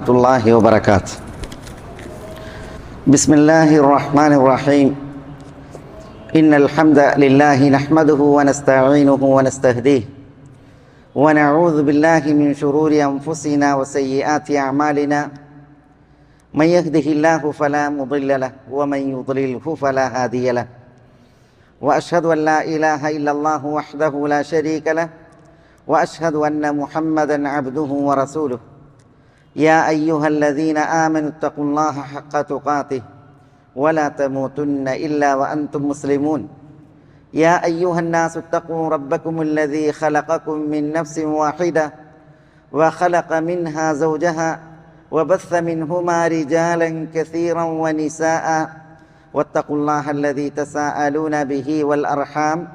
الله وبركاته. بسم الله الرحمن الرحيم. إن الحمد لله نحمده ونستعينه ونستهديه ونعوذ بالله من شرور أنفسنا وسيئات أعمالنا. من يهده الله فلا مضل له ومن يضلله فلا هادي له. وأشهد أن لا إله إلا الله وحده لا شريك له وأشهد أن محمدا عبده ورسوله. يا أيها الذين آمنوا اتقوا الله حق تقاته ولا تموتن إلا وأنتم مسلمون. يا أيها الناس اتقوا ربكم الذي خلقكم من نفس واحدة وخلق منها زوجها وبث منهما رجالا كثيرا ونساء واتقوا الله الذي تساءلون به والأرحام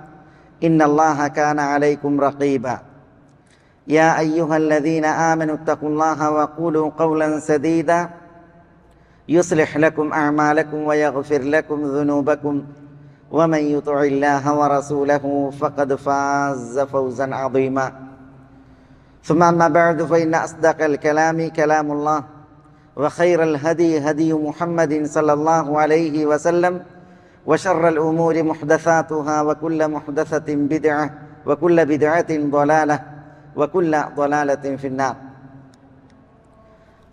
إن الله كان عليكم رقيبا. يا أيها الذين آمنوا اتقوا الله وقولوا قولا سديدا يصلح لكم أعمالكم ويغفر لكم ذنوبكم ومن يطع الله ورسوله فقد فاز فوزا عظيما. ثم أما بعد فإن أصدق الكلام كلام الله وخير الهدي هدي محمد صلى الله عليه وسلم وشر الأمور محدثاتها وكل محدثة بدعة وكل بدعة ضلالة വകുല്ല ضലാലത്തിൻ ഫിന്നാർ.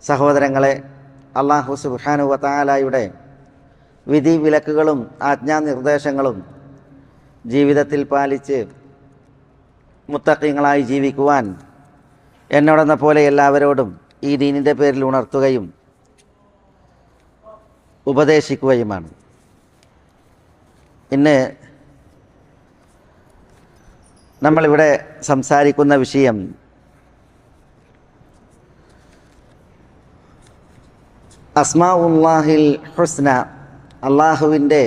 സഹോദരങ്ങളെ, അല്ലാഹു സുബ്ഹാനഹു വ തആലയുടെ വിധി വിലക്കുകളും ആജ്ഞാനിർദ്ദേശങ്ങളും ജീവിതത്തിൽ പാലിച്ച് മുത്തഖീങ്ങളായി ജീവിക്കുവാൻ എന്നോടെന്ന പോലെ എല്ലാവരോടും ഈ ദീനിൻ്റെ പേരിൽ ഉണർത്തുകയും ഉപദേശിക്കുകയുമാണ്. ഇന്ന് നമ്മളിവിടെ സംസാരിക്കുന്ന വിഷയം അസ്മാഉല്ലാഹിൽ ഹുസ്ന, അള്ളാഹുവിൻ്റെ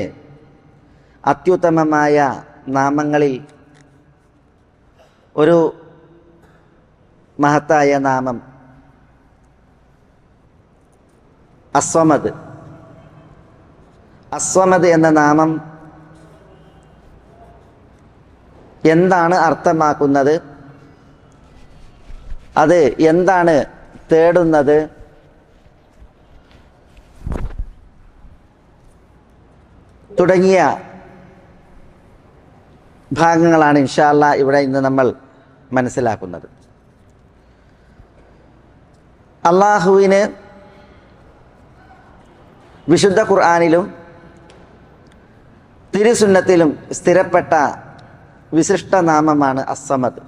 അത്യുത്തമമായ നാമങ്ങളിൽ ഒരു മഹത്തായ നാമം അസ്വമദ്. അസ്വമദ് എന്ന നാമം എന്താണ് അർത്ഥമാക്കുന്നത്, അത് എന്താണ് തേടുന്നത്, തുടങ്ങിയ ഭാഗങ്ങളാണ് ഇൻഷാ അല്ലാഹ് ഇവിടെ ഇന്ന് നമ്മൾ മനസ്സിലാക്കുന്നത്. അള്ളാഹുവിന് വിശുദ്ധ ഖുർആനിലും തിരുസുന്നത്തിലും സ്ഥിരപ്പെട്ട വിശിഷ്ട നാമമാണ് അസ്സമദ്.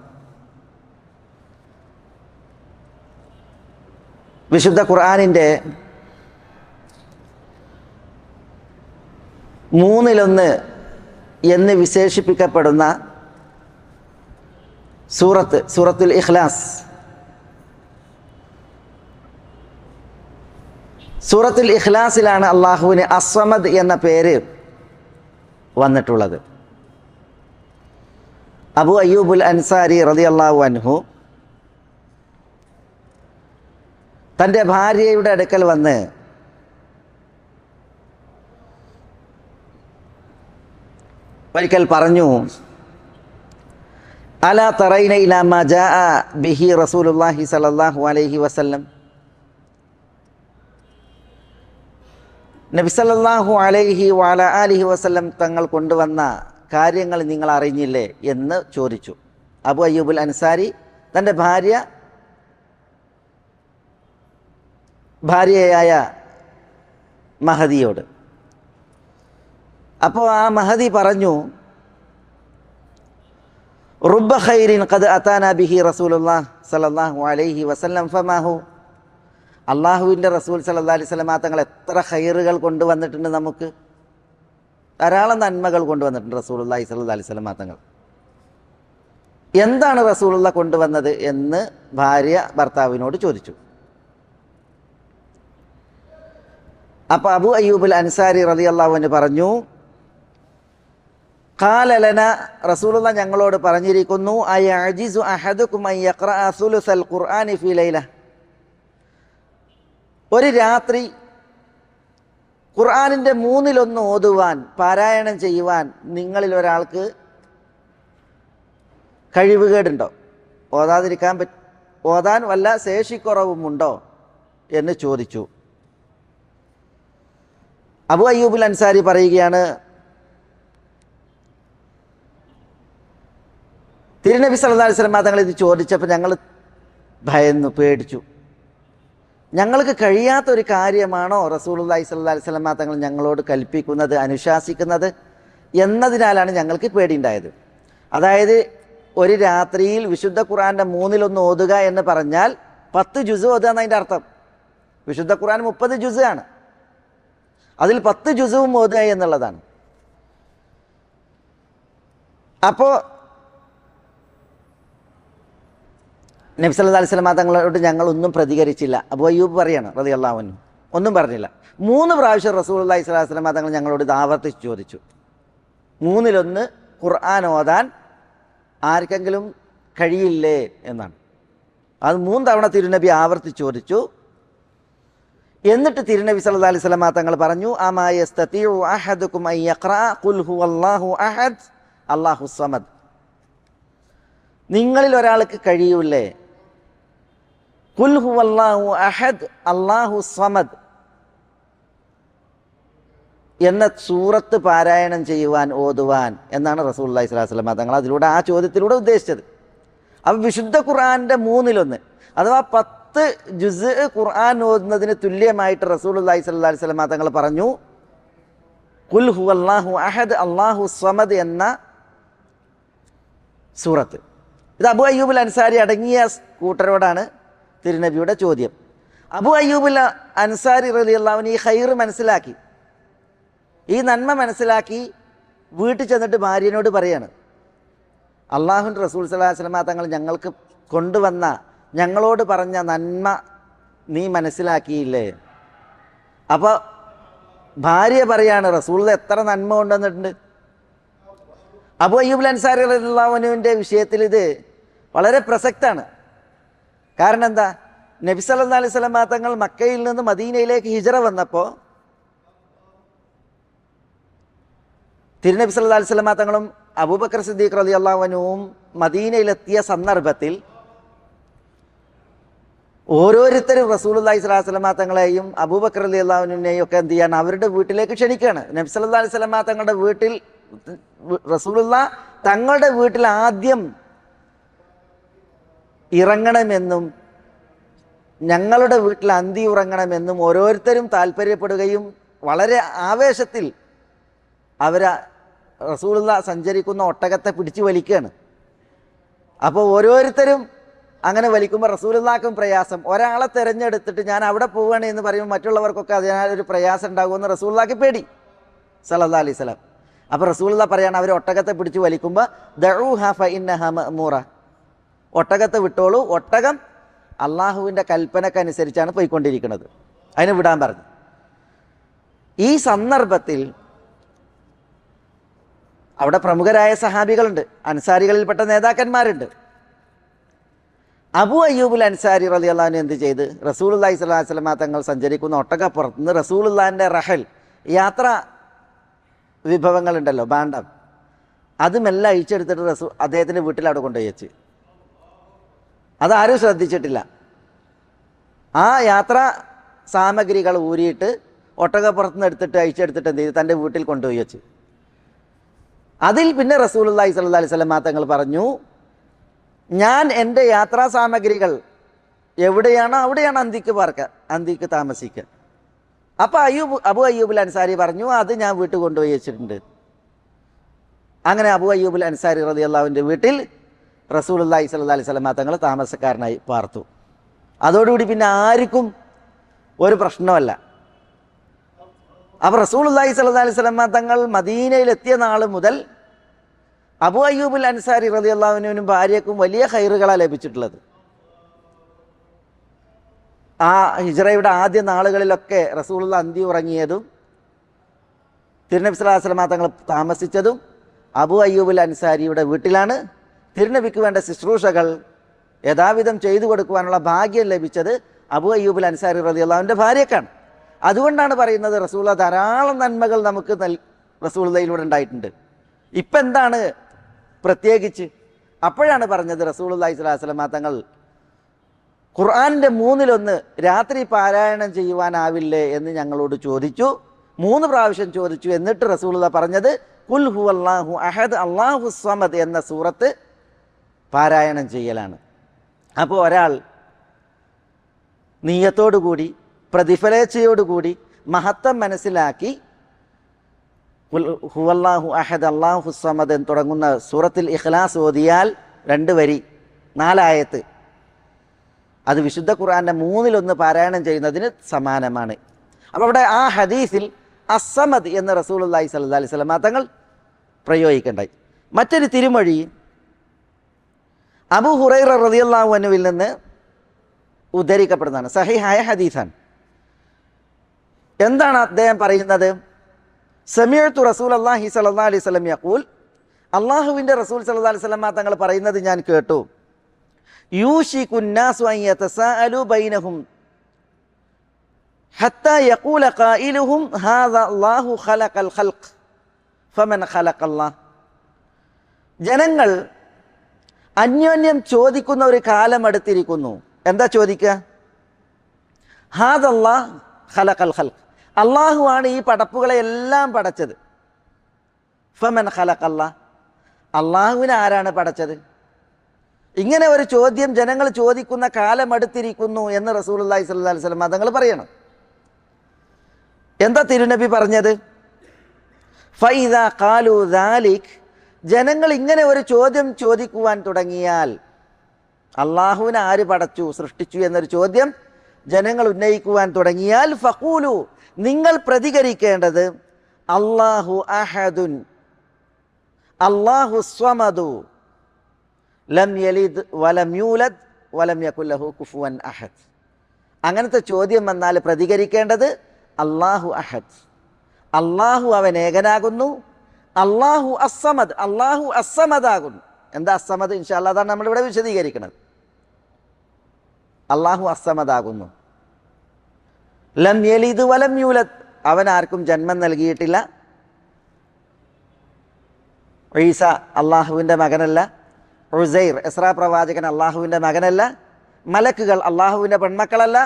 വിശുദ്ധ ഖുർആനിൻ്റെ 1/3 എന്ന് വിശേഷിപ്പിക്കപ്പെടുന്ന സൂറത്തുൽ ഇഖ്ലാസ്, സൂറത്തുൽ ഇഖ്ലാസിലാണ് അള്ളാഹുവിന് അസ്സമദ് എന്ന പേര് വന്നിട്ടുള്ളത്. അബു അയ്യൂബുൽ അൻസാരി റളിയല്ലാഹു അൻഹു തൻ്റെ ഭാര്യയുടെ അടുക്കൽ വന്ന് ഒരിക്കൽ പറഞ്ഞു, അലാ തറൈന ഇലാ മാ ജാഅ ബിഹി റസൂലുള്ളാഹി സ്വല്ലല്ലാഹു അലൈഹി വസല്ലം, നബി സല്ലല്ലാഹു അലൈഹി വഅലാ ആലിഹി വസല്ലം തങ്ങൾ കൊണ്ടുവന്ന കാര്യങ്ങൾ നിങ്ങൾ അറിഞ്ഞില്ലേ എന്ന് ചോദിച്ചു. അബു അയ്യൂബുൽ അൻസാരി തൻ്റെ ഭാര്യയായ മഹദിയോട്. അപ്പോൾ ആ മഹദി പറഞ്ഞു, റുബ്ബ ഖൈരിൻ ഖദ് അതാനാ ബിഹി റസൂലുള്ളാഹി സ്വല്ലല്ലാഹു അലൈഹി വസല്ലം ഫമാഹു. അള്ളാഹുവിൻ്റെ റസൂൽ സല്ലല്ലാഹു അലൈഹി വസല്ലം തങ്ങൾ എത്ര ഖൈറുകൾ കൊണ്ടുവന്നിട്ടുണ്ട്, നമുക്ക് ധാരാളം നന്മകൾ കൊണ്ടുവന്നിട്ടുണ്ട് റസൂലുള്ളാഹി സ്വല്ലല്ലാഹു അലൈഹി വസല്ലം തങ്ങൾ. എന്താണ് റസൂലുള്ള കൊണ്ടുവന്നത് എന്ന് ഭാര്യ ഭർത്താവിനോട് ചോദിച്ചു. അപ്പോൾ അബു അയ്യൂബുൽ അൻസാരി റളിയല്ലാഹു അൻഹു പറഞ്ഞു, ഖാല ലന, റസൂലുള്ള ഞങ്ങളോട് പറഞ്ഞിരിക്കുന്നു, അയഅജിസു അഹദുകും അൻ യഖറഅ സുലുസൽ ഖുർആനി ഫീ ലൈല, ഒരു രാത്രി ഖുർആനിൻ്റെ 1/3 ഓതുവാൻ, പാരായണം ചെയ്യുവാൻ നിങ്ങളിൽ ഒരാൾക്ക് കഴിവുകേടുണ്ടോ? ഓതാതിരിക്കാൻ ഓതാൻ വല്ല ശേഷിക്കുറവുമുണ്ടോ എന്ന് ചോദിച്ചു. അബൂ അയ്യൂബുൽ അൻസാരി പറയുകയാണ്, തിരുനബി സല്ലല്ലാഹു അലൈഹി വസല്ലം തങ്ങൾ ഇത് ചോദിച്ചപ്പോൾ ഞങ്ങൾ ഭയന്നു, പേടിച്ചു. ഞങ്ങൾക്ക് കഴിയാത്തൊരു കാര്യമാണോ റസൂലുള്ളാഹി സ്വല്ലല്ലാഹു അലൈഹി വസല്ലം തങ്ങൾ ഞങ്ങളോട് കൽപ്പിക്കുന്നത്, അനുശാസിക്കുന്നത് എന്നതിനാലാണ് ഞങ്ങൾക്ക് പേടിയുണ്ടായത്. അതായത് ഒരു രാത്രിയിൽ വിശുദ്ധ ഖുർആൻ്റെ 1/3 ഓതുക എന്ന് പറഞ്ഞാൽ 10 ജുസ് ഓതുക എന്നതിൻ്റെ അർത്ഥം. വിശുദ്ധ ഖുർആൻ 30 ജുസ് ആണ്, അതിൽ 10 ജുസും ഓതുക എന്നുള്ളതാണ്. അപ്പോൾ നബി സല്ലല്ലാഹു അലൈഹി വസല്ലം തങ്ങളോട് ഞങ്ങളൊന്നും പ്രതികരിച്ചില്ല. അബൂ അയ്യൂബ് പറയാണ് റളിയല്ലാഹു അൻഹു, ഒന്നും പറഞ്ഞില്ല. 3 പ്രാവശ്യം റസൂലുള്ളാഹി സ്വല്ലല്ലാഹു അലൈഹി വസല്ലം തങ്ങൾ ഞങ്ങളോട് ഇത് ആവർത്തിച്ച് ചോദിച്ചു. 1/3 ഖുർആൻ ഓതാൻ ആർക്കെങ്കിലും കഴിയില്ലേ എന്നാണ്. അത് 3 തവണ തിരുനബി ആവർത്തിച്ച് ചോദിച്ചു. എന്നിട്ട് തിരുനബി സല്ലല്ലാഹു അലൈഹി വസല്ലം തങ്ങൾ പറഞ്ഞു, അമാ യസ്തതിഉ അഹദുകും അൻ യഖറഅ ഖുൽ ഹുവല്ലാഹു അഹദ് അല്ലാഹുസ് സമദ്. നിങ്ങളിൽ ഒരാൾക്ക് കഴിയൂലേ ഖുൽ ഹുവല്ലാഹു അഹദ് അല്ലാഹുസ് സമദ് എന്ന സൂറത്ത് പാരായണം ചെയ്യുവാൻ, ഓതുവാൻ എന്നാണ് റസൂലുള്ളാഹി സ്വല്ലല്ലാഹു അലൈഹി വസല്ലം തങ്ങൾ അതിലൂടെ, ആ ചോദ്യത്തിലൂടെ ഉദ്ദേശിച്ചത്. അപ്പോൾ വിശുദ്ധ ഖുർആൻ്റെ 1/3 അഥവാ 10 ജുസ് ഖുർആൻ ഓതുന്നതിന് തുല്യമായിട്ട് റസൂലുള്ളാഹി സ്വല്ലല്ലാഹു അലൈഹി വസല്ലം തങ്ങൾ പറഞ്ഞു ഖുൽ ഹുവല്ലാഹു അഹദ് അല്ലാഹുസ് സമദ് എന്ന സൂറത്ത്. ഇത് അബൂ അയ്യൂബുൽ അൻസാരി അടങ്ങിയ കൂട്ടരോടാണ് തിരുനബിയുടെ ചോദ്യം. അബൂ അയ്യൂബുൽ അൻസാരി റളിയല്ലാഹു അൻഹു ഈ ഖൈർ മനസ്സിലാക്കി, ഈ നന്മ മനസ്സിലാക്കി വീട്ടിൽ ചെന്നിട്ട് ഭാര്യനോട് പറയാണ്, അള്ളാഹുവിൻ്റെ റസൂൽ സ്വല്ലല്ലാഹു അലൈഹി വസല്ലം തങ്ങൾ ഞങ്ങൾക്ക് കൊണ്ടുവന്ന, ഞങ്ങളോട് പറഞ്ഞ നന്മ നീ മനസ്സിലാക്കിയില്ലേ? അപ്പോൾ ഭാര്യ പറയാണ്, റസൂൽ എത്ര നന്മ കൊണ്ടുവന്നിട്ടുണ്ട്. അബൂ അയ്യൂബുൽ അൻസാരി റളിയല്ലാഹു അൻഹുവിൻ്റെ വിഷയത്തിൽ ഇത് വളരെ പ്രസക്തമാണ്. കാരണം എന്താ, നബി സല്ലല്ലാഹു അലൈഹി വസല്ലം തങ്ങൾ മക്കയിൽ നിന്ന് മദീനയിലേക്ക് ഹിജ്റ വന്നപ്പോൾ തിരുനബി സല്ലല്ലാഹു അലൈഹി വസല്ലം തങ്ങളും അബൂബക്കർ സിദ്ദീഖ് റളിയല്ലാഹു അൻഹുവും മദീനയിലെത്തിയ സന്ദർഭത്തിൽ ഓരോരുത്തരും റസൂലുള്ളാഹി സ്വല്ലല്ലാഹു അലൈഹി വസല്ലം തങ്ങളെയും അബൂബക്കർ റളിയല്ലാഹു അൻഹുവിനെയും ഒക്കെ എന്ത് ചെയ്യാണ്, അവരുടെ വീട്ടിലേക്ക് ക്ഷണിക്കുകയാണ്. നബി സല്ലല്ലാഹു അലൈഹി വസല്ലം തങ്ങളുടെ വീട്ടിൽ, റസൂലുള്ളാഹി തങ്ങളുടെ വീട്ടിൽ ആദ്യം ഇറങ്ങണമെന്നും ഞങ്ങളുടെ വീട്ടിൽ അന്തി ഉറങ്ങണമെന്നും ഓരോരുത്തരും താല്പര്യപ്പെടുകയും വളരെ ആവേശത്തിൽ അവരെ റസൂലുള്ളാഹി സഞ്ചരിക്കുന്ന ഒട്ടകത്തെ പിടിച്ചു വലിക്കുകയാണ്. അപ്പോൾ ഓരോരുത്തരും അങ്ങനെ വലിക്കുമ്പോൾ റസൂലുള്ളാഹിക്കും പ്രയാസം. ഒരാളെ തിരഞ്ഞെടുത്തിട്ട് ഞാൻ അവിടെ പോവുകയാണ് എന്ന് പറയുമ്പോൾ മറ്റുള്ളവർക്കൊക്കെ അതിനാലൊരു പ്രയാസം ഉണ്ടാകുമെന്ന് റസൂലുള്ളാഹിക്ക് പേടി സല്ലല്ലാഹു അലൈഹി വസല്ലം. അപ്പോൾ റസൂലുള്ളാഹി പറയാണ്, അവർ ഒട്ടകത്തെ പിടിച്ച് വലിക്കുമ്പോൾ ദഊഹാ ഫഇന്നഹാ മഅ്മൂറ, ഒട്ടകത്തെ വിട്ടോളൂ, ഒട്ടകം അള്ളാഹുവിൻ്റെ കൽപ്പനക്കനുസരിച്ചാണ് പോയിക്കൊണ്ടിരിക്കുന്നത്, അതിനെ വിടാൻ പറഞ്ഞു. ഈ സന്ദർഭത്തിൽ അവിടെ പ്രമുഖരായ സഹാബികളുണ്ട്, അൻസാരികളിൽപ്പെട്ട നേതാക്കന്മാരുണ്ട്. അബൂ അയ്യൂബുൽ അൻസാരി റളിയല്ലാഹു അൻഹു എന്ത് ചെയ്ത്, റസൂലുള്ളാഹി സ്വല്ലല്ലാഹു അലൈഹി വസല്ലം തങ്ങൾ സഞ്ചരിക്കുന്ന ഒട്ടകപ്പുറത്ത് നിന്ന് റസൂലുള്ളാഹിൻ്റെ റഹൽ, യാത്ര വിഭവങ്ങളുണ്ടല്ലോ, ഭാണ്ഡം, അതുമെല്ലാം അഴിച്ചെടുത്തിട്ട് അദ്ദേഹത്തിൻ്റെ വീട്ടിൽ അവിടെ കൊണ്ടുപോയി വെച്ച്. അതാരും ശ്രദ്ധിച്ചിട്ടില്ല. ആ യാത്രാ സാമഗ്രികൾ ഊരിയിട്ട് ഒട്ടകപ്പുറത്ത് നിന്ന് എടുത്തിട്ട് അഴിച്ചെടുത്തിട്ട് എന്ത് ചെയ്ത് തൻ്റെ വീട്ടിൽ കൊണ്ടുപോയി വെച്ച്. അതിൽ പിന്നെ റസൂലുള്ളാഹി സ്വല്ലല്ലാഹു അലൈഹി വസല്ലം തങ്ങൾ പറഞ്ഞു, ഞാൻ എൻ്റെ യാത്രാ സാമഗ്രികൾ എവിടെയാണോ അവിടെയാണ് അന്തിക്ക് താമസിക്കുക. അപ്പോൾ അബൂ അയ്യൂബുൽ അൻസാരി പറഞ്ഞു, അത് ഞാൻ വീട്ടിൽ കൊണ്ടുപോയി വെച്ചിട്ടുണ്ട്. അങ്ങനെ അബൂ അയ്യൂബുൽ അൻസാരി റളിയല്ലാഹു അൻഹുവിൻ്റെ വീട്ടിൽ റസൂലുള്ളാഹി സ്വല്ലല്ലാഹു അലൈഹി വസല്ലം തങ്ങൾ താമസക്കാരനായി പാർത്തു. അതോടുകൂടി പിന്നെ ആർക്കും ഒരു പ്രശ്നമല്ല. അപ്പോൾ റസൂലുള്ളാഹി സ്വല്ലല്ലാഹു അലൈഹി വസല്ലം തങ്ങൾ മദീനയിലെത്തിയ നാൾ മുതൽ അബൂ അയ്യൂബുൽ അൻസാരി റളിയല്ലാഹു അൻഹുവിനും ഭാര്യയ്ക്കും വലിയ ഖൈറുകളാണ് ലഭിച്ചിട്ടുള്ളത്. ആ ഹിജ്റയുടെ ആദ്യ നാളുകളിലൊക്കെ റസൂലുള്ളാഹി അന്തി ഉറങ്ങിയതും തിരുനബി സല്ലല്ലാഹു അലൈഹി വസല്ലം തങ്ങൾ താമസിച്ചതും അബൂ അയ്യൂബുൽ അൻസാരിയുടെ വീട്ടിലാണ്. തിരുനബിക്ക് വേണ്ട ശുശ്രൂഷകൾ യഥാവിധം ചെയ്തു കൊടുക്കുവാനുള്ള ഭാഗ്യം ലഭിച്ചത് അബൂ അയ്യൂബുൽ അൻസാരി റളിയല്ലാഹു അൻഹുവിൻ്റെ ഭാര്യക്കാണ്. അതുകൊണ്ടാണ് പറയുന്നത് റസൂലുള്ളാഹി ധാരാളം നന്മകൾ നമുക്ക് റസൂലുള്ളാഹിയിലൂടെ ഉണ്ടായിട്ടുണ്ട്. ഇപ്പം എന്താണ് പ്രത്യേകിച്ച്? അപ്പോഴാണ് പറഞ്ഞത് റസൂലുള്ളാഹി സ്വല്ലല്ലാഹു അലൈഹി വസല്ലം തങ്ങൾ ഖുർആനിൻ്റെ 1/3 രാത്രി പാരായണം ചെയ്യുവാനാവില്ലേ എന്ന് ഞങ്ങളോട് ചോദിച്ചു. 3 പ്രാവശ്യം ചോദിച്ചു. എന്നിട്ട് റസൂലുള്ളാഹി പറഞ്ഞത് ഖുൽ ഹുവല്ലാഹു അഹദ് അല്ലാഹു സ്വമദ് എന്ന സൂറത്ത് പാരായണം ചെയ്യലാണ്. അപ്പോൾ ഒരാൾ നിയ്യത്തോടുകൂടി പ്രതിഫലേച്ഛയോടുകൂടി മഹത്വം മനസ്സിലാക്കി ഖുൽ ഹുവല്ലാഹു അഹദ് അല്ലാഹു സ്വമദ് എന്ന് തുടങ്ങുന്ന സൂറത്തിൽ ഇഖ്ലാസ് ഓതിയാൽ 2 വരി 4 ആയത്ത് അത് വിശുദ്ധ ഖുർആൻ്റെ 1/3 പാരായണം ചെയ്യുന്നതിന് സമാനമാണ്. അപ്പോൾ അവിടെ ആ ഹദീസിൽ അസ്സമദ് എന്ന് റസൂലുള്ളാഹി സ്വല്ലല്ലാഹി അലൈഹി വസല്ലം തങ്ങൾ പ്രയോഗിക്കേണ്ടായി. മറ്റൊരു തിരുമൊഴി അബൂ ഹുറൈറ റളിയല്ലാഹു അൻഹുവിൽ നിന്ന് ഉദ്ധരിക്കപ്പെടുന്നതാണ്. സഹീഹായ ഹദീസാണ്. എന്താണ് അദ്ദേഹം പറയുന്നത്? സമീഅതു റസൂലല്ലാഹി സ്വല്ലല്ലാഹി അലൈഹി വസല്ലം യഖൂൽ, അല്ലാഹുവിൻ്റെ റസൂൽ സ്വല്ലല്ലാഹി അലൈഹി വസല്ലം തങ്ങൾ പറയുന്നത് ഞാൻ കേട്ടു. യൂഷികുൻ നാസു അൻ യതസാഅലു ബൈനഹും ഹത്താ യഖൂല ഖായിലുഹും ഹാദാ അല്ലാഹു ഖലഖൽ ഖൽഖ് ഫമൻ ഖലഖല്ലാഹ്. ജനങ്ങൾ അന്യോന്യം ചോദിക്കുന്ന ഒരു കാലം അടുത്തിരിക്കുന്നു. എന്താ ചോദിക്കുക? ഹാദല്ലാഹ് ഖലഖൽ ഖൽഖ്, അള്ളാഹു ആണ് ഈ പടപ്പുകളെ എല്ലാം പടച്ചത്. ഫമൻ ഖലഖല്ലാഹ്, അള്ളാഹുവിനെ ആരാണ് പടച്ചത്? ഇങ്ങനെ ഒരു ചോദ്യം ജനങ്ങൾ ചോദിക്കുന്ന കാലം അടുത്തിരിക്കുന്നു എന്ന് റസൂലുള്ളാഹി സ്വല്ലല്ലാഹി അലൈഹി വസല്ലം തങ്ങൾ പറയണം. എന്താ തിരുനബി പറഞ്ഞത്? ഫൈദാ ഖാലു ദാലിക്, ജനങ്ങൾ ഇങ്ങനെ ഒരു ചോദ്യം ചോദിക്കുവാൻ തുടങ്ങിയാൽ, അള്ളാഹുവിനെ ആര് പടച്ചു സൃഷ്ടിച്ചു എന്നൊരു ചോദ്യം ജനങ്ങൾ ഉന്നയിക്കുവാൻ തുടങ്ങിയാൽ, ഫഖൂലു, നിങ്ങൾ പ്രതികരിക്കേണ്ടത് അല്ലാഹു അഹദുൻ അല്ലാഹു സ്വമദു ലം യലിദ് വലം യൂലദ് വലം യകുൽ ലഹു കുഫുവൻ അഹദ്. അങ്ങനത്തെ ചോദ്യം വന്നാൽ പ്രതികരിക്കേണ്ടത് അല്ലാഹു അഹദ്, അള്ളാഹു അവൻ ഏകനാകുന്നു, അല്ലാഹു അസ്സമദ്, അള്ളാഹു അസ്സമദാകുന്നു. എന്താ അസ്സമദ്? ഇൻഷാ അല്ലാഹ് അതാണ് നമ്മളിവിടെ വിശദീകരിക്കുന്നത്. അള്ളാഹു അസ്സമദാകുന്നു. ലം യലിദ് വലം യൂലദ്, അവൻ ആർക്കും ജന്മം നൽകിയിട്ടില്ല. ഈസ അള്ളാഹുവിൻ്റെ മകനല്ല. ഉസൈർ ഇസ്രാ പ്രവാചകൻ അള്ളാഹുവിൻ്റെ മകനല്ല. മലക്കുകൾ അള്ളാഹുവിൻ്റെ പെൺമക്കളല്ല.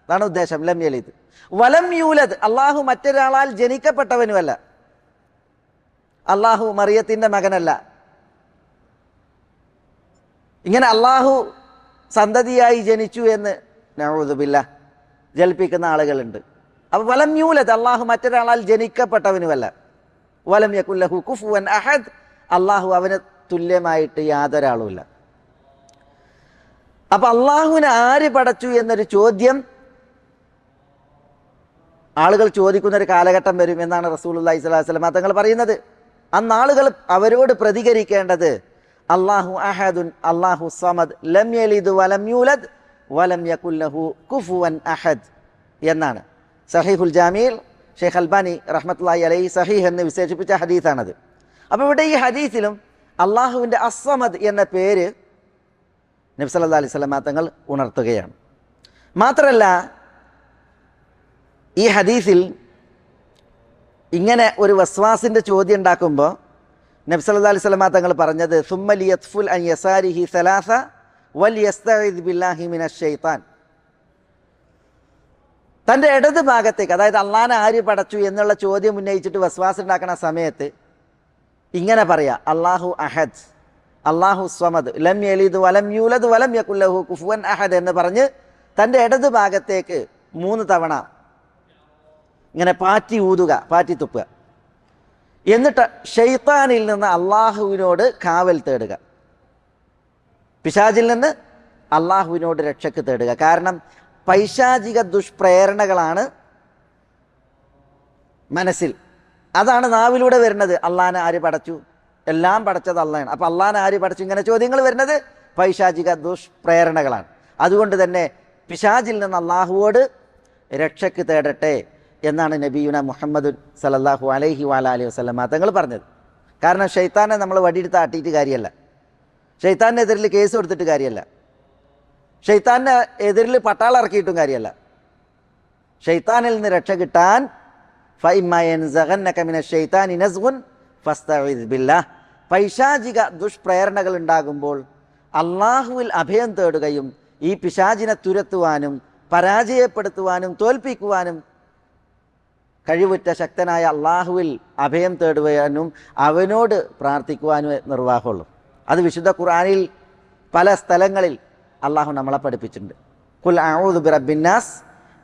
അതാണ് ഉദ്ദേശം. ലം യലിദ് വലം യൂലദ്, അള്ളാഹു മറ്റൊരാളാൽ ജനിക്കപ്പെട്ടവനുമല്ല. അള്ളാഹു മറിയത്തിൻ്റെ മകനല്ല. ഇങ്ങനെ അള്ളാഹു സന്തതിയായി ജനിച്ചു എന്ന് നഊദു ബില്ലാഹ് ജൽപ്പിക്കുന്ന ആളുകളുണ്ട്. അപ്പോൾ വലം യൂലദ്, അള്ളാഹു മറ്റൊരാളാൽ ജനിക്കപ്പെട്ടവനുമല്ല. വലം യകുൽ ലഹു കുഫുവൻ അഹദ്, അള്ളാഹു അവന് തുല്യമായിട്ട് യാതൊരാളുമില്ല. അപ്പം അള്ളാഹുവിനെ ആര് പടച്ചു എന്നൊരു ചോദ്യം ആളുകൾ ചോദിക്കുന്നൊരു കാലഘട്ടം വരും എന്നാണ് റസൂലുള്ളാഹി സ്വല്ലല്ലാഹി അലൈഹി വസല്ലം തങ്ങൾ പറയുന്നത്. അന്ന് ആളുകൾ അവരോട് പ്രതികരിക്കേണ്ടത് അല്ലാഹു അഹദുൻ അല്ലാഹു സമദ് ലം യലിദ് വലം യൂലദ് വലം യകുൽ ലഹു കുഫുവൻ അഹദ് എന്നാണ്. സഹീഹുൽ ജാമിയിൽ ഷെയ്ഖ് അൽബാനി റഹ്മത്തുള്ളാഹി അലൈഹി സഹീഹ് എന്ന് വിശേഷിപ്പിച്ച ഹദീസാണത്. അപ്പോൾ ഇവിടെ ഈ ഹദീസിലും അള്ളാഹുവിൻ്റെ അസ്സമദ് എന്ന പേര് നബി സല്ലല്ലാഹു അലൈഹി വസല്ലം തങ്ങൾ ഉണർത്തുകയാണ്. മാത്രമല്ല ഈ ഹദീസിൽ ഇങ്ങനെ ഒരു വസ്വാസിൻ്റെ ചോദ്യം ഉണ്ടാക്കുമ്പോൾ നബി സല്ലല്ലാഹു അലൈഹി വസല്ലം തങ്ങൾ പറഞ്ഞത് സുമ്മ ലിയത്ഫുൽ അൻ യസാരിഹി സലാസ വൽയസ്തഇദ് ബില്ലാഹി മിനശ് ശൈത്താൻ. തൻ്റെ ഇടത് ഭാഗത്തേക്ക്, അതായത് അള്ളാഹനെ ആര് പടച്ചു എന്നുള്ള ചോദ്യം ഉന്നയിച്ചിട്ട് വസ്വാസ് ഉണ്ടാക്കുന്ന സമയത്ത് ഇങ്ങനെ പറയാ, അല്ലാഹു അഹദ് അല്ലാഹു സ്വമദ് ലം യലിദ് വലം യൂലദ് വലം യകുൽ ലഹു കുഫുവൻ അഹദ് എന്ന് പറഞ്ഞ് തൻ്റെ ഇടത് ഭാഗത്തേക്ക് 3 തവണ ഇങ്ങനെ പാറ്റി ഊതുക, പാറ്റി തുപ്പുക. എന്നിട്ട് ഷെയ്ത്താനിൽ നിന്ന് അള്ളാഹുവിനോട് കാവൽ തേടുക, പിശാചിൽ നിന്ന് അള്ളാഹുവിനോട് രക്ഷക്ക് തേടുക. കാരണം പൈശാചിക ദുഷ്പ്രേരണകളാണ് മനസ്സിൽ, അതാണ് നാവിലൂടെ വരുന്നത്. അള്ളാഹനെ ആര് പടച്ചു? എല്ലാം പടച്ചത് അള്ളാഹാണ്. അപ്പം അള്ളാഹനെ ആര് പടച്ചു? ഇങ്ങനെ ചോദ്യങ്ങൾ വരുന്നത് പൈശാചിക ദുഷ്പ്രേരണകളാണ്. അതുകൊണ്ട് തന്നെ പിശാചിൽ നിന്ന് അള്ളാഹുവോട് രക്ഷക്ക് തേടട്ടെ എന്നാണ് നബിയുന മുഹമ്മദ് സല്ലല്ലാഹു അലൈഹി വഅലൈഹി വസല്ലം തങ്ങൾ പറഞ്ഞത്. കാരണം ഷെയ്ത്താനെ നമ്മൾ വടിയെടുത്ത് ആട്ടിയിട്ട് കാര്യമല്ല, ഷെയ്ത്താൻ്റെ എതിരിൽ കേസ് കൊടുത്തിട്ട് കാര്യമല്ല, ഷെയ്ത്താൻ്റെ എതിരിൽ പട്ടാളം ഇറക്കിയിട്ടും കാര്യമല്ല. ഷെയ്ത്താനിൽ നിന്ന് രക്ഷ കിട്ടാൻ ഫഇമ്മാ യൻസഗന്നക മിനശ് ശൈത്താനി നസ്ഗുൻ ഫസ്തഇദ് ബില്ലാഹ്, പൈശാചിക ദുഷ്പ്രേരണകൾ ഉണ്ടാകുമ്പോൾ അള്ളാഹുവിൽ അഭയം തേടുകയും ഈ പിശാചിനെ തുരത്തുവാനും പരാജയപ്പെടുത്തുവാനും തോൽപ്പിക്കുവാനും കഴിവുറ്റ ശക്തനായ അള്ളാഹുവിൽ അഭയം തേടുവാനും അവനോട് പ്രാർത്ഥിക്കുവാനും നിർവാഹമുള്ളൂ. അത് വിശുദ്ധ ഖുർആനിൽ പല സ്ഥലങ്ങളിൽ അള്ളാഹു നമ്മളെ പഠിപ്പിച്ചിട്ടുണ്ട്. ഖുൽ അഊദു ബിറബ്ബിന്നാസ്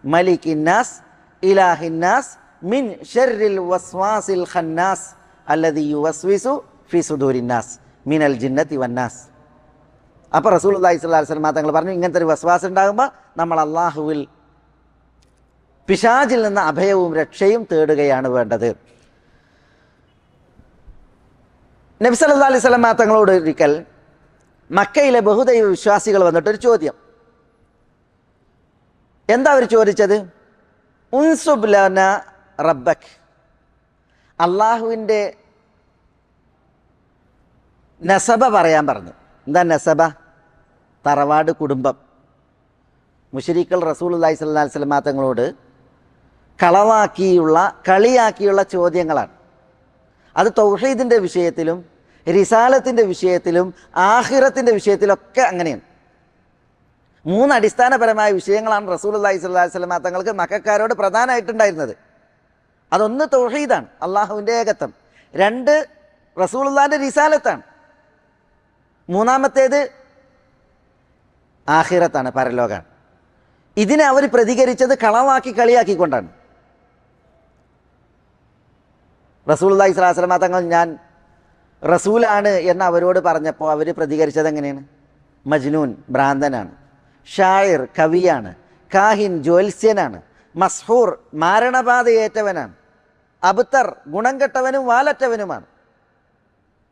മലിക്കിന്നാസ് ഇലാഹിന്നാസ് മിൻ ശർരിൽ വസ്വാസിൽ ഖന്നാസ് അല്ലദീ യുവസ്വിസു ഫി സുദൂരിന്നാസ് മിനൽ ജിന്നത്തി വന്നാസ്. അപ്പോൾ റസൂലുള്ളാഹി സ്വല്ലല്ലാഹു അലൈഹി വസല്ലം തങ്ങൾ പറഞ്ഞു, ഇങ്ങനത്തെ ഒരു വസ്വാസ് ഉണ്ടാകുമ്പോൾ നമ്മൾ അള്ളാഹുവിൽ പിശാചിൽ നിന്ന് അഭയവും രക്ഷയും തേടുകയാണ് വേണ്ടത്. നബി സല്ലല്ലാഹു അലൈഹി വസല്ലം തങ്ങളോട് ഒരിക്കൽ മക്കയിലെ ബഹുദൈവ വിശ്വാസികൾ വന്നിട്ടൊരു ചോദ്യം. എന്താ അവർ ചോദിച്ചത്? ഉൻസുബ് ലന റബ്ബക്, അള്ളാഹുവിൻ്റെ നസബ പറയാൻ പറഞ്ഞു. എന്താ നസബ? തറവാട്, കുടുംബം. മുശ്രിക്കുകൾ റസൂലുള്ളാഹി സ്വല്ലല്ലാഹു അലൈഹി വസല്ലം തങ്ങളോട് കളിയാക്കിയുള്ള ചോദ്യങ്ങളാണ്. അത് തൗഹീദിൻ്റെ വിഷയത്തിലും റിസാലത്തിൻ്റെ വിഷയത്തിലും ആഖിറത്തിൻ്റെ വിഷയത്തിലൊക്കെ അങ്ങനെയാണ്. 3 അടിസ്ഥാനപരമായ വിഷയങ്ങളാണ് റസൂലുള്ളാഹി സ്വല്ലല്ലാഹു അലൈഹി വസല്ലം തങ്ങൾക്ക് മക്കക്കാരോട് പ്രധാനമായിട്ടുണ്ടായിരുന്നത്. അതൊന്ന് തൗഹീദാണ്, അള്ളാഹുവിൻ്റെ ഏകത്വം. 2 റസൂലുള്ളാഹിൻ്റെ റിസാലത്താണ്. 3-മത്തേത് ആഖിറത്താണ്, പരലോകാണ്. ഇതിനെ അവർ പ്രതികരിച്ചത് കളിയാക്കിക്കൊണ്ടാണ്. റസൂലുള്ളാഹി സ്വല്ലല്ലാഹു അലൈഹി വസല്ലം തങ്ങൾ ഞാൻ റസൂലാണ് എന്ന് അവരോട് പറഞ്ഞപ്പോൾ അവർ പ്രതികരിച്ചത് എങ്ങനെയാണ്? മജ്നൂൻ, ഭ്രാന്തനാണ്. ഷായിർ, കവിയാണ്. കാഹിൻ, ജ്യോത്സ്യനാണ്. മസ്ഹൂർ, മാരണബാധയേറ്റവനാണ്. അബ്തർ, ഗുണം കെട്ടവനും വാലറ്റവനുമാണ്.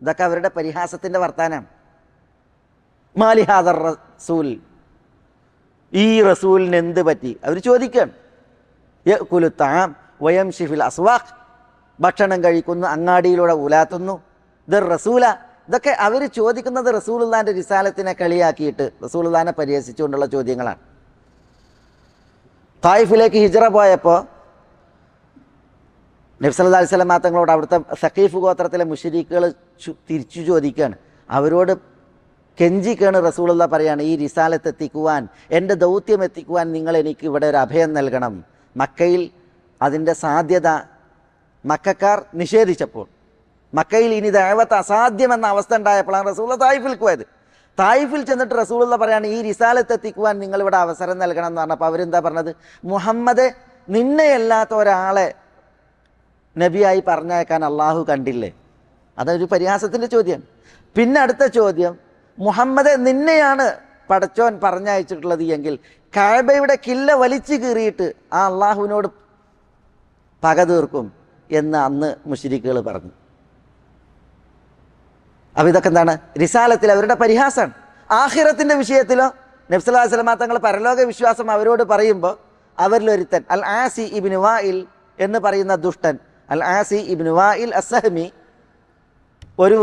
ഇതൊക്കെ അവരുടെ പരിഹാസത്തിൻ്റെ വർത്താനാണ്. മാലിഹാദർ റസൂൽ, ഈ റസൂലിന് എന്ത് പറ്റി അവർ ചോദിക്കുകയാണ്. യഅ്കുലു തആം വയംശി ഫിൽ അസ്വാഖ്, ഭക്ഷണം കഴിക്കുന്നു, അങ്ങാടിയിലൂടെ ഉലാത്തുന്നു. ദർ റസൂല, ഇതൊക്കെ അവർ ചോദിക്കുന്നത് റസൂലുള്ളാഹിൻ്റെ റിസാലത്തിനെ കളിയാക്കിയിട്ട് റസൂലുള്ളാഹിനെ പരിഹസിച്ചുകൊണ്ടുള്ള ചോദ്യങ്ങളാണ്. തായിഫിലേക്ക് ഹിജ്റ പോയപ്പോൾ നബി സല്ലല്ലാഹു അലൈഹി വസല്ലം തങ്ങളോട് അവിടുത്തെ സഖീഫ് ഗോത്രത്തിലെ മുശ്രിക്കുകൾ തിരിച്ചു ചോദിക്കുകയാണ്. അവരോട് കെഞ്ചിക്കാണ് റസൂലുള്ള പറയാണ്, ഈ റിസാലത്ത് എത്തിക്കുവാൻ, എൻ്റെ ദൗത്യം എത്തിക്കുവാൻ നിങ്ങൾ എനിക്ക് ഇവിടെ ഒരു അഭയം നൽകണം. മക്കയിൽ അതിൻ്റെ സാധ്യത മക്കക്കാർ നിഷേധിച്ചപ്പോൾ, മക്കയിൽ ഇനി ദഅവത്ത് അസാധ്യമെന്ന അവസ്ഥ ഉണ്ടായപ്പോഴാണ് റസൂലുള്ള തായിഫിലേക്ക് പോയത്. തായിഫിൽ ചെന്നിട്ട് റസൂലുള്ള പറയാണ്, ഈ റിസാലത്ത് എത്തിക്കുവാൻ നിങ്ങളിവിടെ അവസരം നൽകണം എന്ന് പറഞ്ഞപ്പോൾ അവരെന്താ പറഞ്ഞത്? മുഹമ്മദ്, നിന്നെയല്ലാത്ത ഒരാളെ നബിയായി പറഞ്ഞയക്കാൻ അള്ളാഹു കണ്ടില്ലേ? അതൊരു പരിഹാസത്തിൻ്റെ ചോദ്യമാണ്. പിന്നെ അടുത്ത ചോദ്യം, മുഹമ്മദ്, നിന്നെയാണ് പടച്ചോൻ പറഞ്ഞയച്ചിട്ടുള്ളത് എങ്കിൽ കഅബയുടെ കില്ല വലിച്ചു കീറിയിട്ട് ആ അള്ളാഹുവിനോട് പക തീർക്കും എന്ന് അന്ന് മുശ്രിക്കുകൾ പറഞ്ഞു. അപ്പോൾ ഇതൊക്കെ എന്താണ്? റിസാലത്തിൽ അവരുടെ പരിഹാസമാണ്. ആഖിറത്തിൻ്റെ വിഷയത്തിലോ നബി സല്ലല്ലാഹു അലൈഹി വസല്ലം തങ്ങൾ പരലോക വിശ്വാസം അവരോട് പറയുമ്പോൾ അവരിലൊരുത്തൻ അൽ ആസി ഇബ്നു വായിൽ എന്ന് പറയുന്ന ദുഷ്ടൻ, അൽ ആസി ഇബ്നു വായിൽ അസ്സഹമി, ഒരു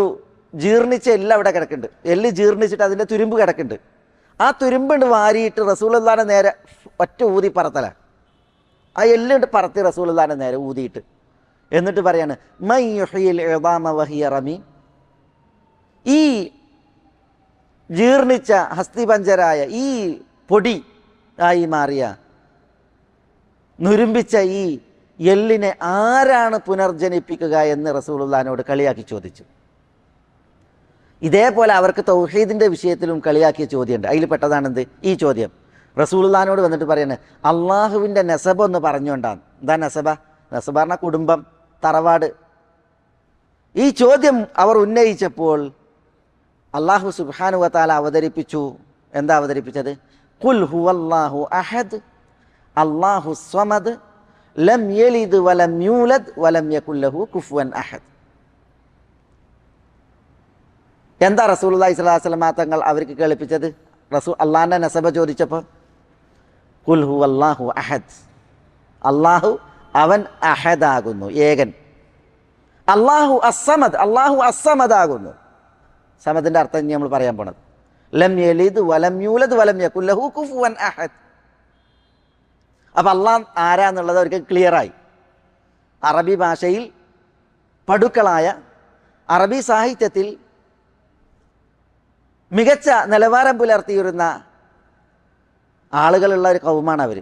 ജീർണിച്ച എല്ല് അവിടെ കിടക്കുന്നുണ്ട്. എല്ല് ജീർണിച്ചിട്ട് അതിൻ്റെ തുരുമ്പ് കിടക്കുന്നുണ്ട്. ആ തുരുമ്പുണ്ട് വാരിയിട്ട് റസൂലുള്ളാഹിനെ നേരെ ഒറ്റ ഊതി പറത്തല. ആ എല്ലുണ്ട് പറത്തി റസൂലുള്ളാഹിനെ നേരെ ഊതിയിട്ട് എന്നിട്ട് പറയാണ്, മൻ യുഹ്യിൽ ഇദാമ വഹിയ റമീം, ഈ ജീർണിച്ച ഹസ്തിപഞ്ചരായ ഈ പൊടി ആയി മാറിയ നുരുമ്പിച്ച ഈ എല്ലിനെ ആരാണ് പുനർജനിപ്പിക്കുക എന്ന് റസൂലുള്ളാഹിനോട് കളിയാക്കി ചോദിച്ചു. ഇതേപോലെ അവർക്ക് തൗഹീദിൻ്റെ വിഷയത്തിലും കളിയാക്കിയ ചോദ്യമുണ്ട്. അതിൽ പെട്ടതാണെന്ത്? ഈ ചോദ്യം റസൂലുള്ളാഹിനോട് വന്നിട്ട് പറയുന്നത് അള്ളാഹുവിൻ്റെ നസബ് എന്ന് പറഞ്ഞുകൊണ്ടാണ്. എന്താ നസബ? നസബ പറഞ്ഞാൽ കുടുംബം, തറവാട്. ഈ ചോദ്യം അവർ ഉന്നയിച്ചപ്പോൾ അള്ളാഹു സുബ്ഹാനഹു വ തആല അവതരിപ്പിച്ചു. എന്താ അവതരിപ്പിച്ചത്? ഖുൽ ഹുവല്ലാഹു അഹദ് അല്ലാഹു സ്വമദ് ലം യലിദ് വലം യൂലദ് വലം യകുൽ ലഹു കുഫുവൻ അഹദ്. എന്താ റസൂലുള്ളാഹി സ്വല്ലല്ലാഹു അലൈഹി വസല്ലം തങ്ങൾ അവർക്ക് കേൾപ്പിച്ചത്? അള്ളാഹിൻ്റെ നസബ ചോദിച്ചപ്പോൾ ഖുൽ ഹുവല്ലാഹു അഹദ്, അള്ളാഹു അവൻ അഹദാകുന്നു, ഏകൻ. അള്ളാഹു അസ്സമദ്, അള്ളാഹു അസ്സമദാകുന്നു. സമദിൻ്റെ അർത്ഥം ഇനി നമ്മൾ പറയാൻ പോണത്. ലം യലിദ് വലം യൂലദ് വലം യകുൽ ലഹു കുഫുവൻ അഹദ്. അപ്പം അള്ളാഹ് ആരാന്നുള്ളത് അവർക്ക് ക്ലിയറായി. അറബി ഭാഷയിൽ പടുക്കളായ, അറബി സാഹിത്യത്തിൽ മികച്ച നിലവാരം പുലർത്തിയിരുന്ന ആളുകളുള്ള ഒരു കൗമാണ് അവർ.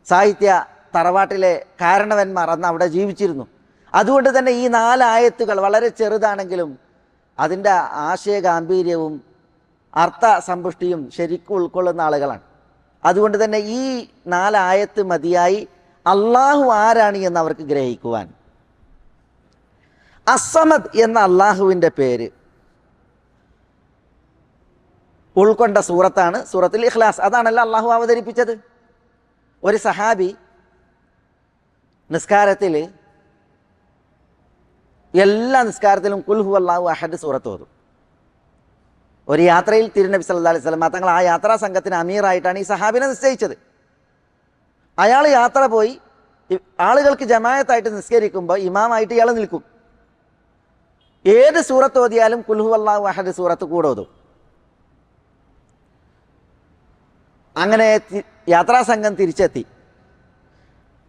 സാഹിത്യ തറവാട്ടിലെ കാരണവന്മാർ അന്ന് അവിടെ ജീവിച്ചിരുന്നു. അതുകൊണ്ട് തന്നെ ഈ 4 ആയത്തുകൾ വളരെ ചെറുതാണെങ്കിലും അതിൻ്റെ ആശയ ഗാംഭീര്യവും അർത്ഥ സമ്പുഷ്ടിയും ശരിക്കും ഉൾക്കൊള്ളുന്ന ആളുകളാണ്. അതുകൊണ്ട് തന്നെ ഈ 4 ആയത്ത് മതിയായി അള്ളാഹു ആരാണ് എന്ന് അവർക്ക് ഗ്രഹിക്കുവാൻ. അസ്സമദ് എന്ന അള്ളാഹുവിൻ്റെ പേര് ഉൾക്കൊണ്ട സൂറത്താണ് സൂറത്തുൽ ഇഖ്ലാസ്. അതാണല്ലോ അള്ളാഹു അവതരിപ്പിച്ചത്. ഒരു സഹാബി നിസ്കാരത്തിൽ എല്ലാ നിസ്കാരത്തിലും ഖുൽ ഹുവല്ലാഹു അഹദ് സൂറത്ത് ഓതും. ഒരു യാത്രയിൽ തിരുനബി സല്ലല്ലാഹു അലൈഹി വസല്ലം തങ്ങൾ ആ യാത്രാ സംഘത്തിന് അമീറായിട്ടാണ് ഈ സഹാബിനെ നിശ്ചയിച്ചത്. അയാൾ യാത്ര പോയി ആളുകൾക്ക് ജമാഅത്തായിട്ട് നിസ്കരിക്കുമ്പോൾ ഇമാമായിട്ട് ഇയാൾ നിൽക്കും. ഏത് സൂറത്ത് ഓതിയാലും ഖുൽ ഹുവല്ലാഹു അഹദ് സൂറത്ത് കൂടെ ഓതും. അങ്ങനെ യാത്രാസംഘം തിരിച്ചെത്തി.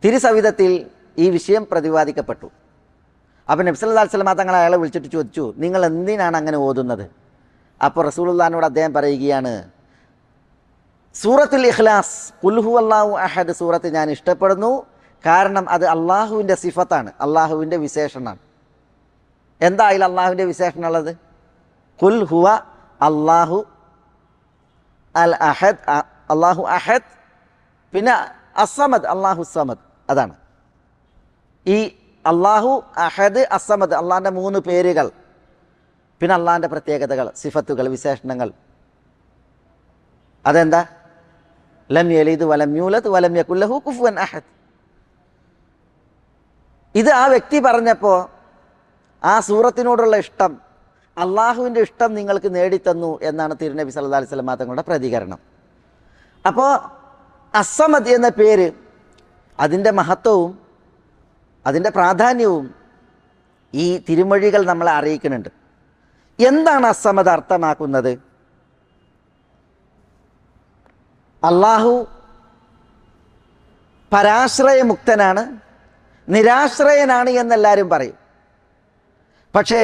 തിരുസവിധത്തിൽ ഈ വിഷയം പ്രതിപാദിക്കപ്പെട്ടു. അപ്പം നബി സല്ലല്ലാഹു അലൈഹി വസല്ലം തങ്ങൾ അയാളെ വിളിച്ചിട്ട് ചോദിച്ചു, നിങ്ങൾ എന്തിനാണ് അങ്ങനെ ഓതുന്നത്? അപ്പോൾ റസൂലുള്ളാഹിനോട് അദ്ദേഹം പറയുകയാണ്, സൂറത്തുൽ ഇഖ്ലാസ് ഖുൽ ഹുവല്ലാഹു അഹദ് സൂറത്ത് ഞാൻ ഇഷ്ടപ്പെടുന്നു. കാരണം അത് അള്ളാഹുവിൻ്റെ സിഫത്താണ്, അള്ളാഹുവിൻ്റെ വിശേഷണമാണ്. എന്താ അതിൽ അള്ളാഹുവിൻ്റെ വിശേഷണം ഉള്ളത്? ഖുൽ ഹുവ അള്ളാഹു അൽ അഹദ്, അള്ളാഹു അഹദ്, പിന്നെ അസ്സമദ് അള്ളാഹു സമദ്. അതാണ് ഈ അള്ളാഹു അഹദ് അസ്സമദ്, അള്ളാഹിൻ്റെ 3 പേരുകൾ, പിന്നെ അള്ളാഹിൻ്റെ പ്രത്യേകതകൾ, സിഫത്തുകൾ, വിശേഷണങ്ങൾ. അതെന്താ? ലം യലിദ് വലം യൂലദ് വലം യകുൽ ലഹു കുഫുവൻ അഹദ്. ഇത് ആ വ്യക്തി പറഞ്ഞപ്പോൾ ആ സൂറത്തിനോടുള്ള ഇഷ്ടം, അള്ളാഹുവിൻ്റെ ഇഷ്ടം നിങ്ങൾക്ക് നേടിത്തന്നു എന്നാണ് തിരുനബി സല്ലല്ലാഹു അലൈഹി വസല്ലം തങ്ങളുടെ പ്രതികരണം. അപ്പോൾ അസ്സമദ് എന്ന പേര് അതിൻ്റെ മഹത്വവും അതിൻ്റെ പ്രാധാന്യവും ഈ തിരുമൊഴികൾ നമ്മളെ അറിയിക്കുന്നുണ്ട്. എന്താണ് അസ്സമദ് അർത്ഥമാക്കുന്നത്? അള്ളാഹു പരാശ്രയമുക്തനാണ്, നിരാശ്രയനാണ് എന്നെല്ലാവരും പറയും. പക്ഷേ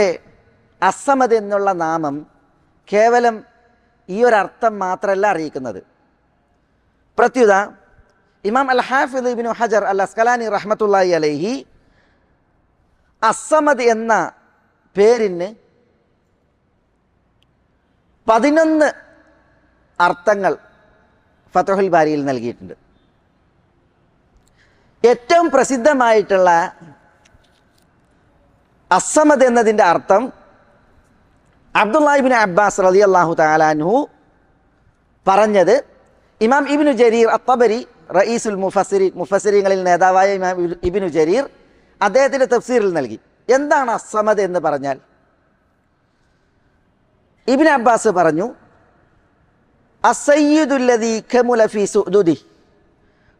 അസ്സമദ് എന്നുള്ള നാമം കേവലം ഈ ഒരർത്ഥം മാത്രമല്ല അറിയിക്കുന്നത്. പ്രത്യുത ഇമാം അൽ ഹാഫിദ് ഇബ്നു ഹജർ അൽ അസ്കലാനി റഹ്മത്തുള്ളാഹി അലൈഹി അസ്സമദ് എന്ന പേരിന് 11 അർത്ഥങ്ങൾ ഫത്ഹുൽ ബാരിയിൽ നൽകിയിട്ടുണ്ട്. ഏറ്റവും പ്രസിദ്ധമായിട്ടുള്ള അസ്സമദ് എന്നതിൻ്റെ അർത്ഥം അബ്ദുല്ലാഹി ഇബ്നു അബ്ബാസ് റളിയല്ലാഹു തആല അൻഹു പറഞ്ഞത് ഇമാം ഇബ്നു ജരീർ അത്തബരി റഈസുൽ മുഫസ്സിരീങ്ങളിൽ നേതാവായ ഇമാം ഇബ്നു ജരീർ അദ്ദേഹത്തിൻ്റെ തഫ്സീറിൽ നൽകി. എന്താണ് അസ്സമദ് എന്ന് പറഞ്ഞാൽ? ഇബ്നു അബ്ബാസ് പറഞ്ഞു, അസ്സയ്യിദുല്ലദീ കമുല ഫീ സുഅദുദിഹി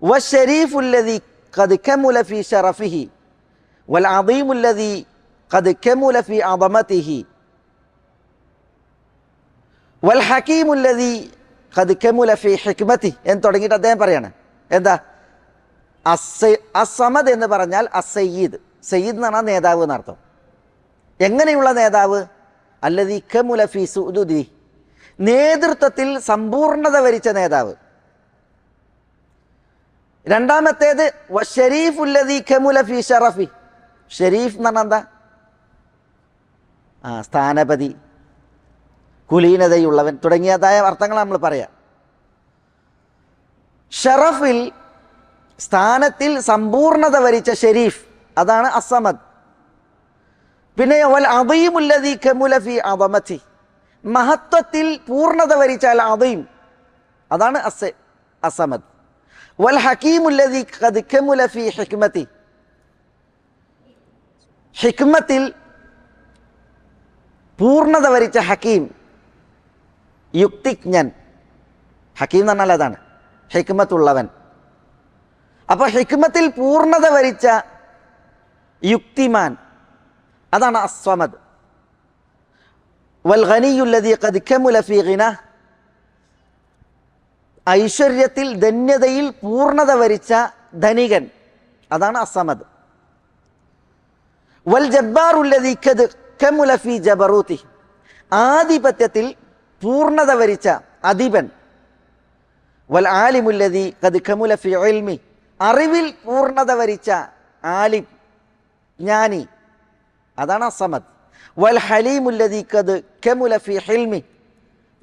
വശരീഫുല്ലദീ ഖദ് കമുല ഫീ ശറഫിഹി വൽ അദീമുല്ലദീ ഖദ് കമുല ഫീ അദമതിഹി വൽ ഹകീമുല്ലദീ ഖദ് കമുല ഫീ ഹിക്മതിഹി എന്ന് തുടങ്ങിയിട്ട് അദ്ദേഹം പറയാണ്. എന്താ അസ്സമദ് എന്ന് പറഞ്ഞാൽ അസ്സയ്യിദ്, സയ്യിദ് എന്ന് പറഞ്ഞാൽ നേതാവ് എന്നർത്ഥം. എങ്ങനെയുള്ള നേതാവ്? അല്ലദീ കമുല ഫീ സുഅദുദിഹി, നേതൃത്വത്തിൽ സമ്പൂർണത വരിച്ച നേതാവ്. രണ്ടാമത്തേത് വശരീഫുല്ലദീ കമുല ഫീ ശറഫി, ഷരീഫ് എന്ന് പറഞ്ഞാൽ എന്താ? സ്ഥാനപതി, കുലീനതയുള്ളവൻ തുടങ്ങിയതായ അർത്ഥങ്ങൾ നമ്മൾ പറയാം. ഷറഫിൽ, സ്ഥാനത്തിൽ സമ്പൂർണത വരിച്ച ഷരീഫ്, അതാണ് അസ്സമദ്. പിന്നെ വൽ അദീമുല്ലദീ കമുല ഫീ അദമതി, മഹത്വത്തിൽ പൂർണ്ണത വരിച്ച അൽ അദീം, അതാണ് അസ്സമദ്. വൽ ഹകീമുല്ലദീ ഖദ് കമുല ഫീ ഹിക്മതി, ഹിക്മത്തിൽ പൂർണ്ണത വരിച്ച ഹക്കീം, യുക്തിജ്ഞൻ. ഹക്കീം എന്ന് പറഞ്ഞാൽ അതാണ് ഹിക്മത്തുള്ളവൻ. അപ്പോൾ ഹിക്മത്തിൽ പൂർണ്ണത വരിച്ച യുക്തിമാൻ, അതാണ് അസ്സമദ്. വൽ ഗനിയുല്ലദീ ഖദ് കമുല ഫീ ഗിനാ, ഐശ്വര്യത്തിൽ ധന്യതയിൽ പൂർണ്ണത വരിച്ച ധനികൻ, അതാണ് അസ്സമദ്. വൽ ജബ്ബാറുല്ലദീ ഖദ് കമുല ഫീ ജബറൂതി, ആധിപത്യത്തിൽ പൂർണ്ണത വരിച്ച അധിപൻ. വൽ ആലിമുല്ലദീ ഖദ് കമുല ഫി ഇൽമി, അറിവിൽ പൂർണ്ണത വരിച്ച ആലിം, ജ്ഞാനി, അതാണ് അസ്സമദ്. വൽ ഹലീമുല്ലദീ ഖദ് കമുല ഫി ഹിൽമി,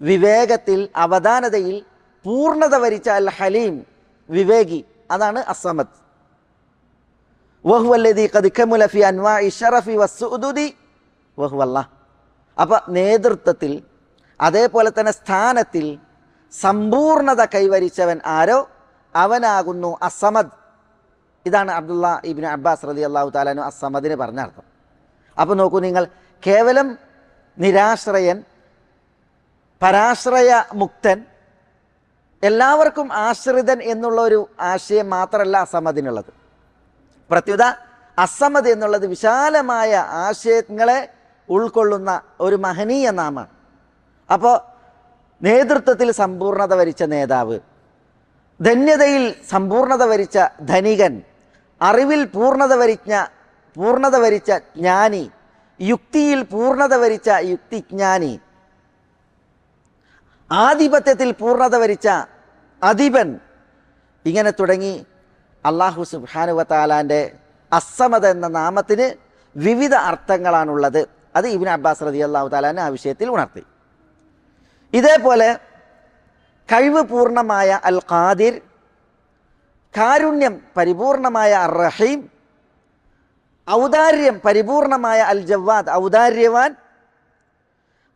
വിവേകത്തിൽ അവധാനതയിൽ പൂർണ്ണത വരിച്ച അൽ ഹലീം, വിവേകി, അതാണ് അസ്സമദ്. വഹുവല്ലദീ ഖദ് കമുല ഫി അൻവാഇ ശറഫി വസ്സുദുദി വഹുവല്ലാഹ്. അപ്പം നേതൃത്വത്തിൽ അതേപോലെ തന്നെ സ്ഥാനത്തിൽ സമ്പൂർണത കൈവരിച്ചവൻ ആരോ അവനാകുന്നു അസ്സമദ്. ഇതാണ് അബ്ദുള്ള ഇബ്നു അബ്ബാസ് റളിയല്ലാഹു തആല അൻഹു അസ്സമദിന് പറഞ്ഞ അർത്ഥം. അപ്പോൾ നോക്കൂ നിങ്ങൾ, കേവലം നിരാശ്രയൻ, പരാശ്രയ മുക്തൻ, എല്ലാവർക്കും ആശ്രിതൻ എന്നുള്ള ഒരു ആശയം മാത്രമല്ല അസ്സമദിനുള്ളത്. പ്രത്യുത അസ്സമദ് എന്നുള്ളത് വിശാലമായ ആശയങ്ങളെ ഉൾക്കൊള്ളുന്ന ഒരു മഹനീയ നാമമാണ്. അപ്പോൾ നേതൃത്വത്തിൽ സമ്പൂർണത വരിച്ച നേതാവ്, ധന്യതയിൽ സമ്പൂർണത വരിച്ച ധനികൻ, അറിവിൽ പൂർണ്ണത വരിച്ച ജ്ഞാനി, യുക്തിയിൽ പൂർണ്ണത വരിച്ച യുക്തിജ്ഞാനി, ആധിപത്യത്തിൽ പൂർണ്ണത വരിച്ച അധിപൻ, ഇങ്ങനെ തുടങ്ങി അല്ലാഹു സുബ്ഹാനഹു വ തആലാന്റെ അസ്സമദ് എന്ന നാമത്തിന് വിവിധ അർത്ഥങ്ങളാണുള്ളത്. അത് ഇബ്നു അബ്ബാസ് റളിയല്ലാഹു തആല ആ വിഷയത്തിൽ ഉണർത്തി. ഇതേപോലെ കഴിവ് പൂർണ്ണമായ അൽ ഖാദിർ, കാരുണ്യം പരിപൂർണമായ അർ റഹീം, ഔദാര്യം പരിപൂർണമായ അൽ ജവാദ്, ഔദാര്യവാൻ,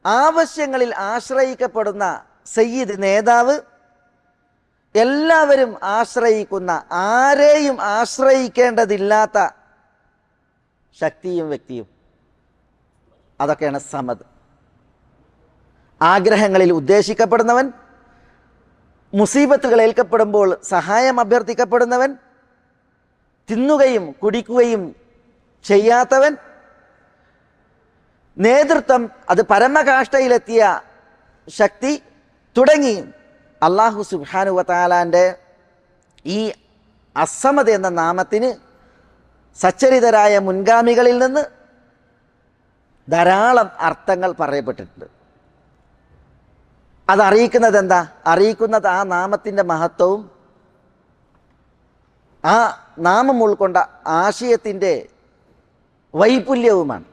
ആവശ്യങ്ങളിൽ ആശ്രയിക്കപ്പെടുന്ന സയ്യിദ്, നേതാവ്, എല്ലാവരും ആശ്രയിക്കുന്ന, ആരെയും ആശ്രയിക്കേണ്ടതില്ലാത്ത ശക്തിയും വ്യക്തിയും, അതൊക്കെയാണ് സമദ്. ആഗ്രഹങ്ങളിൽ ഉദ്ദേശിക്കപ്പെടുന്നവൻ, മുസീബത്തുകൾ ഏൽക്കപ്പെടുമ്പോൾ സഹായം അഭ്യർത്ഥിക്കപ്പെടുന്നവൻ, തിന്നുകയും കുടിക്കുകയും ചെയ്യാത്തവൻ, നേതൃത്വം അത് പരമകാഷ്ഠയിലെത്തിയ ശക്തി തുടങ്ങി അല്ലാഹു സുബ്ഹാനഹു വ തആലാന്റെ ഈ അസ്സമദ് എന്ന നാമത്തിന് സച്ചരിതരായ മുൻഗാമികളിൽ നിന്ന് ധാരാളം അർത്ഥങ്ങൾ പറയപ്പെട്ടിട്ടുണ്ട്. അതറിയിക്കുന്നത് എന്താ? അറിയിക്കുന്നത് ആ നാമത്തിൻ്റെ മഹത്വവും ആ നാമം ഉൾക്കൊണ്ട ആശയത്തിൻ്റെ വൈപുല്യവുമാണ്.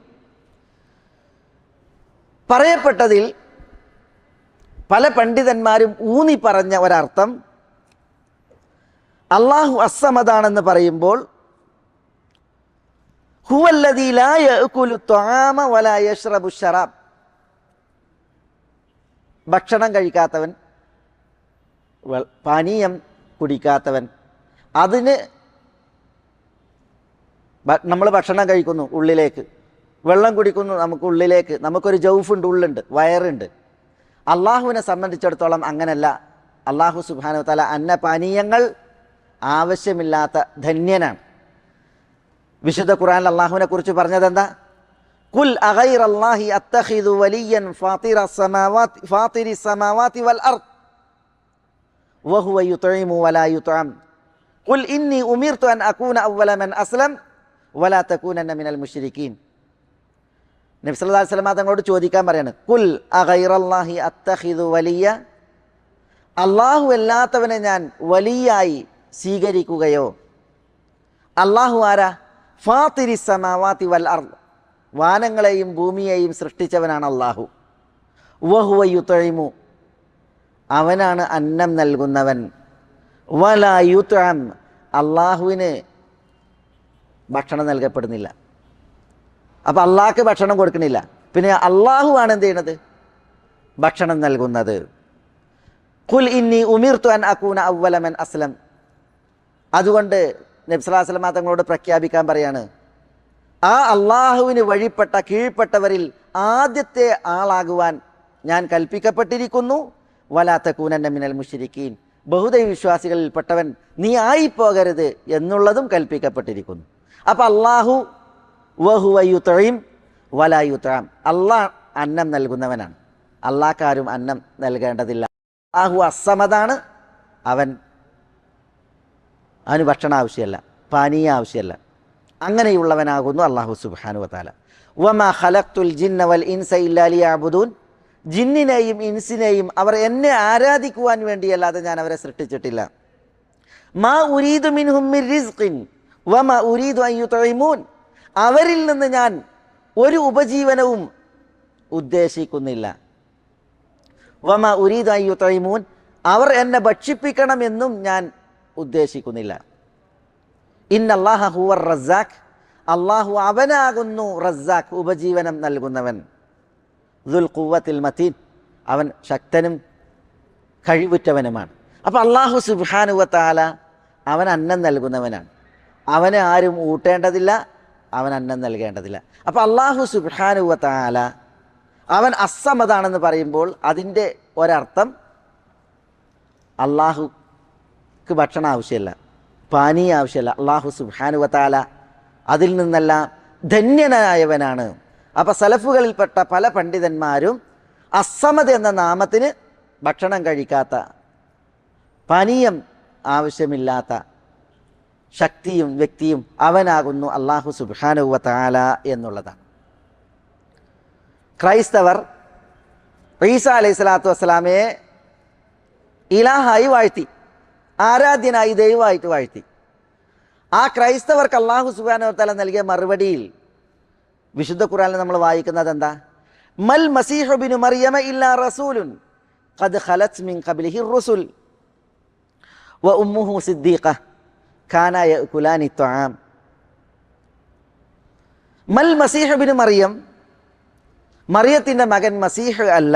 പറയപ്പെട്ടതിൽ പല പണ്ഡിതന്മാരും ഊന്നി പറഞ്ഞ ഒരർത്ഥം, അല്ലാഹു അസ്സമദാണെന്ന് പറയുമ്പോൾ ഹുവല്ലദീ ലാ യഅകുലു ത്വആമ വലാ യശ്റബു ശറാബ്, ഭക്ഷണം കഴിക്കാത്തവൻ, പാനീയം കുടിക്കാത്തവൻ. അതിന് നമ്മൾ ഭക്ഷണം കഴിക്കുന്നു ഉള്ളിലേക്ക്, വെള്ളം കുടിക്കുന്നു നമുക്ക് ഉള്ളിലേക്ക്, നമുക്കൊരു ജൗഫുണ്ട്, ഉള്ളുണ്ട്, വയറുണ്ട്. അള്ളാഹുവിനെ സംബന്ധിച്ചിടത്തോളം അങ്ങനല്ല. അള്ളാഹു സുബ്ഹാനഹു വ തആല അന്നപാനീയങ്ങൾ ആവശ്യമില്ലാത്ത ധന്യനാണ്. വിശുദ്ധ ഖുർആനിൽ അള്ളാഹുവിനെ കുറിച്ച് പറഞ്ഞത് എന്താ? ഖുൽ അഗൈറല്ലാഹി അത്തഖിദു വലിയൻ ഫാത്തിരി സമാവാതി വൽ അർദ് വഹുവ യുത്ഇമു വലാ യുത്അം ഖുൽ ഇന്നി ഉമിർതു അൻ അകൂന അവ്വല മൻ അസ്ലം വലാ തകൂനന്ന മിനൽ മുശ്രിക്കീൻ. നബി സല്ലല്ലാഹു അലൈഹി വസല്ലം തങ്ങളോട് ചോദിക്കാൻ പറയാണ്, ഖുൽ അഗൈറല്ലാഹി അത്തഖിദു വലിയ, അല്ലാഹു അല്ലാത്തവനെ ഞാൻ വലിയായി സ്വീകരിക്കുകയോ? അല്ലാഹു ആരാ? ഫാത്തിരി സമാവാതി വൽ അർദ്, വാനങ്ങളെയും ഭൂമിയെയും സൃഷ്ടിച്ചവനാണ് അല്ലാഹു. വഹുവ യുത്ഇമു, അവനാണ് അന്നം നൽകുന്നവൻ. വലാ യുത്അം, അല്ലാഹുവിന് ഭക്ഷണം നൽകപ്പെടുന്നില്ല. അപ്പം അള്ളാഹ്ക്ക് ഭക്ഷണം കൊടുക്കണില്ല, പിന്നെ അള്ളാഹു ആണ് എന്ത് ചെയ്യണത്? ഭക്ഷണം നൽകുന്നത്. ഖുൽ ഇന്നി ഉമിർതു അൻ അകൂന അവ്വല മൻ അസ്ലം. അതുകൊണ്ട് നബി സല്ലല്ലാഹു അലൈഹി വസല്ലം തങ്ങളോട് പ്രഖ്യാപിക്കാൻ പറയാണ്, ആ അള്ളാഹുവിന് വഴിപ്പെട്ട കീഴ്പ്പെട്ടവരിൽ ആദ്യത്തെ ആളാകുവാൻ ഞാൻ കൽപ്പിക്കപ്പെട്ടിരിക്കുന്നു. വലാ തകൂനന്ന മിനൽ മുശ്രിക്കീൻ, ബഹുദൈവ വിശ്വാസികളിൽപ്പെട്ടവൻ നീ ആയിപ്പോകരുത് എന്നുള്ളതും കൽപ്പിക്കപ്പെട്ടിരിക്കുന്നു. അപ്പം അള്ളാഹു വഹുവ യുത്ഇം വലാ യുത്അം, അള്ളാഹ് അന്നം നൽകുന്നവനാണ്, അള്ളാഹ്ക്കാരും അന്നം നൽകേണ്ടതില്ല. അല്ലാഹു അസ്സമദാണ്, അവന് ഭക്ഷണം ആവശ്യമല്ല, പാനീയ ആവശ്യമല്ല. അങ്ങനെയുള്ളവനാകുന്നു അല്ലാഹു സുബ്ഹാനഹു വ തആല. വമാ ഖലഖ്തുൽ ജിന്ന വൽ ഇൻസ ഇല്ലാ ലിയഅ്ബുദൂൻ, ജിന്നിനെയും ഇൻസിനെയും അവർ എന്നെ ആരാധിക്കുവാൻ വേണ്ടിയല്ലാതെ ഞാൻ അവരെ സൃഷ്ടിച്ചിട്ടില്ല. മാ ഉരീദു മിൻഹും മിർ റിസ്ഖിൻ വമാ ഉരീദു അൻ യുത്ഇമൂൻ, അവരിൽ നിന്ന് ഞാൻ ഒരു ഉപജീവനവും ഉദ്ദേശിക്കുന്നില്ല. വമാ ഉരീദു അൻ യുത്ഇമൂൻ, അവർ എന്നെ ഭക്ഷിപ്പിക്കണമെന്നും ഞാൻ ഉദ്ദേശിക്കുന്നില്ല. ഇന്നല്ലാഹ ഹുവർ റസ്സാഖ്, അള്ളാഹു അവനാകുന്നു റസ്സാഖ്, ഉപജീവനം നൽകുന്നവൻ. ദുൽ ഖുവ്വത്തിൽ മതീൻ, അവൻ ശക്തനും കഴിവുറ്റവനുമാണ്. അപ്പം അള്ളാഹു സുബ്ഹാനഹു വ തആല അവൻ അന്നം നൽകുന്നവനാണ്. അവനെ ആരും ഊട്ടേണ്ടതില്ല, അവൻ അന്നം നൽകേണ്ടതില്ല. അപ്പം അള്ളാഹു സുബ്ഹാനഹു വ തആല അവൻ അസ്സമദാണെന്ന് പറയുമ്പോൾ അതിൻ്റെ ഒരർത്ഥം അള്ളാഹുക്ക് ഭക്ഷണം ആവശ്യമില്ല, പാനീയ ആവശ്യമില്ല. അള്ളാഹു സുബ്ഹാനഹു വ തആല അതിൽ നിന്നെല്ലാം ധന്യനായവനാണ്. അപ്പം സലഫുകളിൽപ്പെട്ട പല പണ്ഡിതന്മാരും അസ്സമദ് എന്ന നാമത്തിന് ഭക്ഷണം കഴിക്കാത്ത, പാനീയം ആവശ്യമില്ലാത്ത ശക്തിയും വ്യക്തിയും അവനാകുന്നു അള്ളാഹു സുബ്ഹാനഹു വ തആല എന്നുള്ളതാണ്. ക്രൈസ്തവർ ഈസാ അലൈഹി സ്വലാത്തു വസ്സലാമയെ ഇലാഹായി വാഴ്ത്തി, ആരാധ്യനായി ദൈവമായിട്ട് വാഴ്ത്തി. ആ ക്രൈസ്തവർക്ക് അള്ളാഹു സുബ്ഹാനഹു വ തആല നൽകിയ മറുപടിയിൽ വിശുദ്ധ ഖുർആനിൽ നമ്മൾ വായിക്കുന്നത് എന്താ? മൽ മസീഹു ഇബ്നു മറിയമ ഇല്ലാ റസൂലുൻ ഖദ് ഖലത് മിൻ ഖബ്ലിഹി റുസുൽ വ ഉമ്മുഹു സിദ്ദീഖ കാന യഅകുലാനി ത്വആം. മൽ മസീഹു ഇബ്നു മറിയം, മറിയത്തിൻ്റെ മകൻ മസീഹ് അല്ല,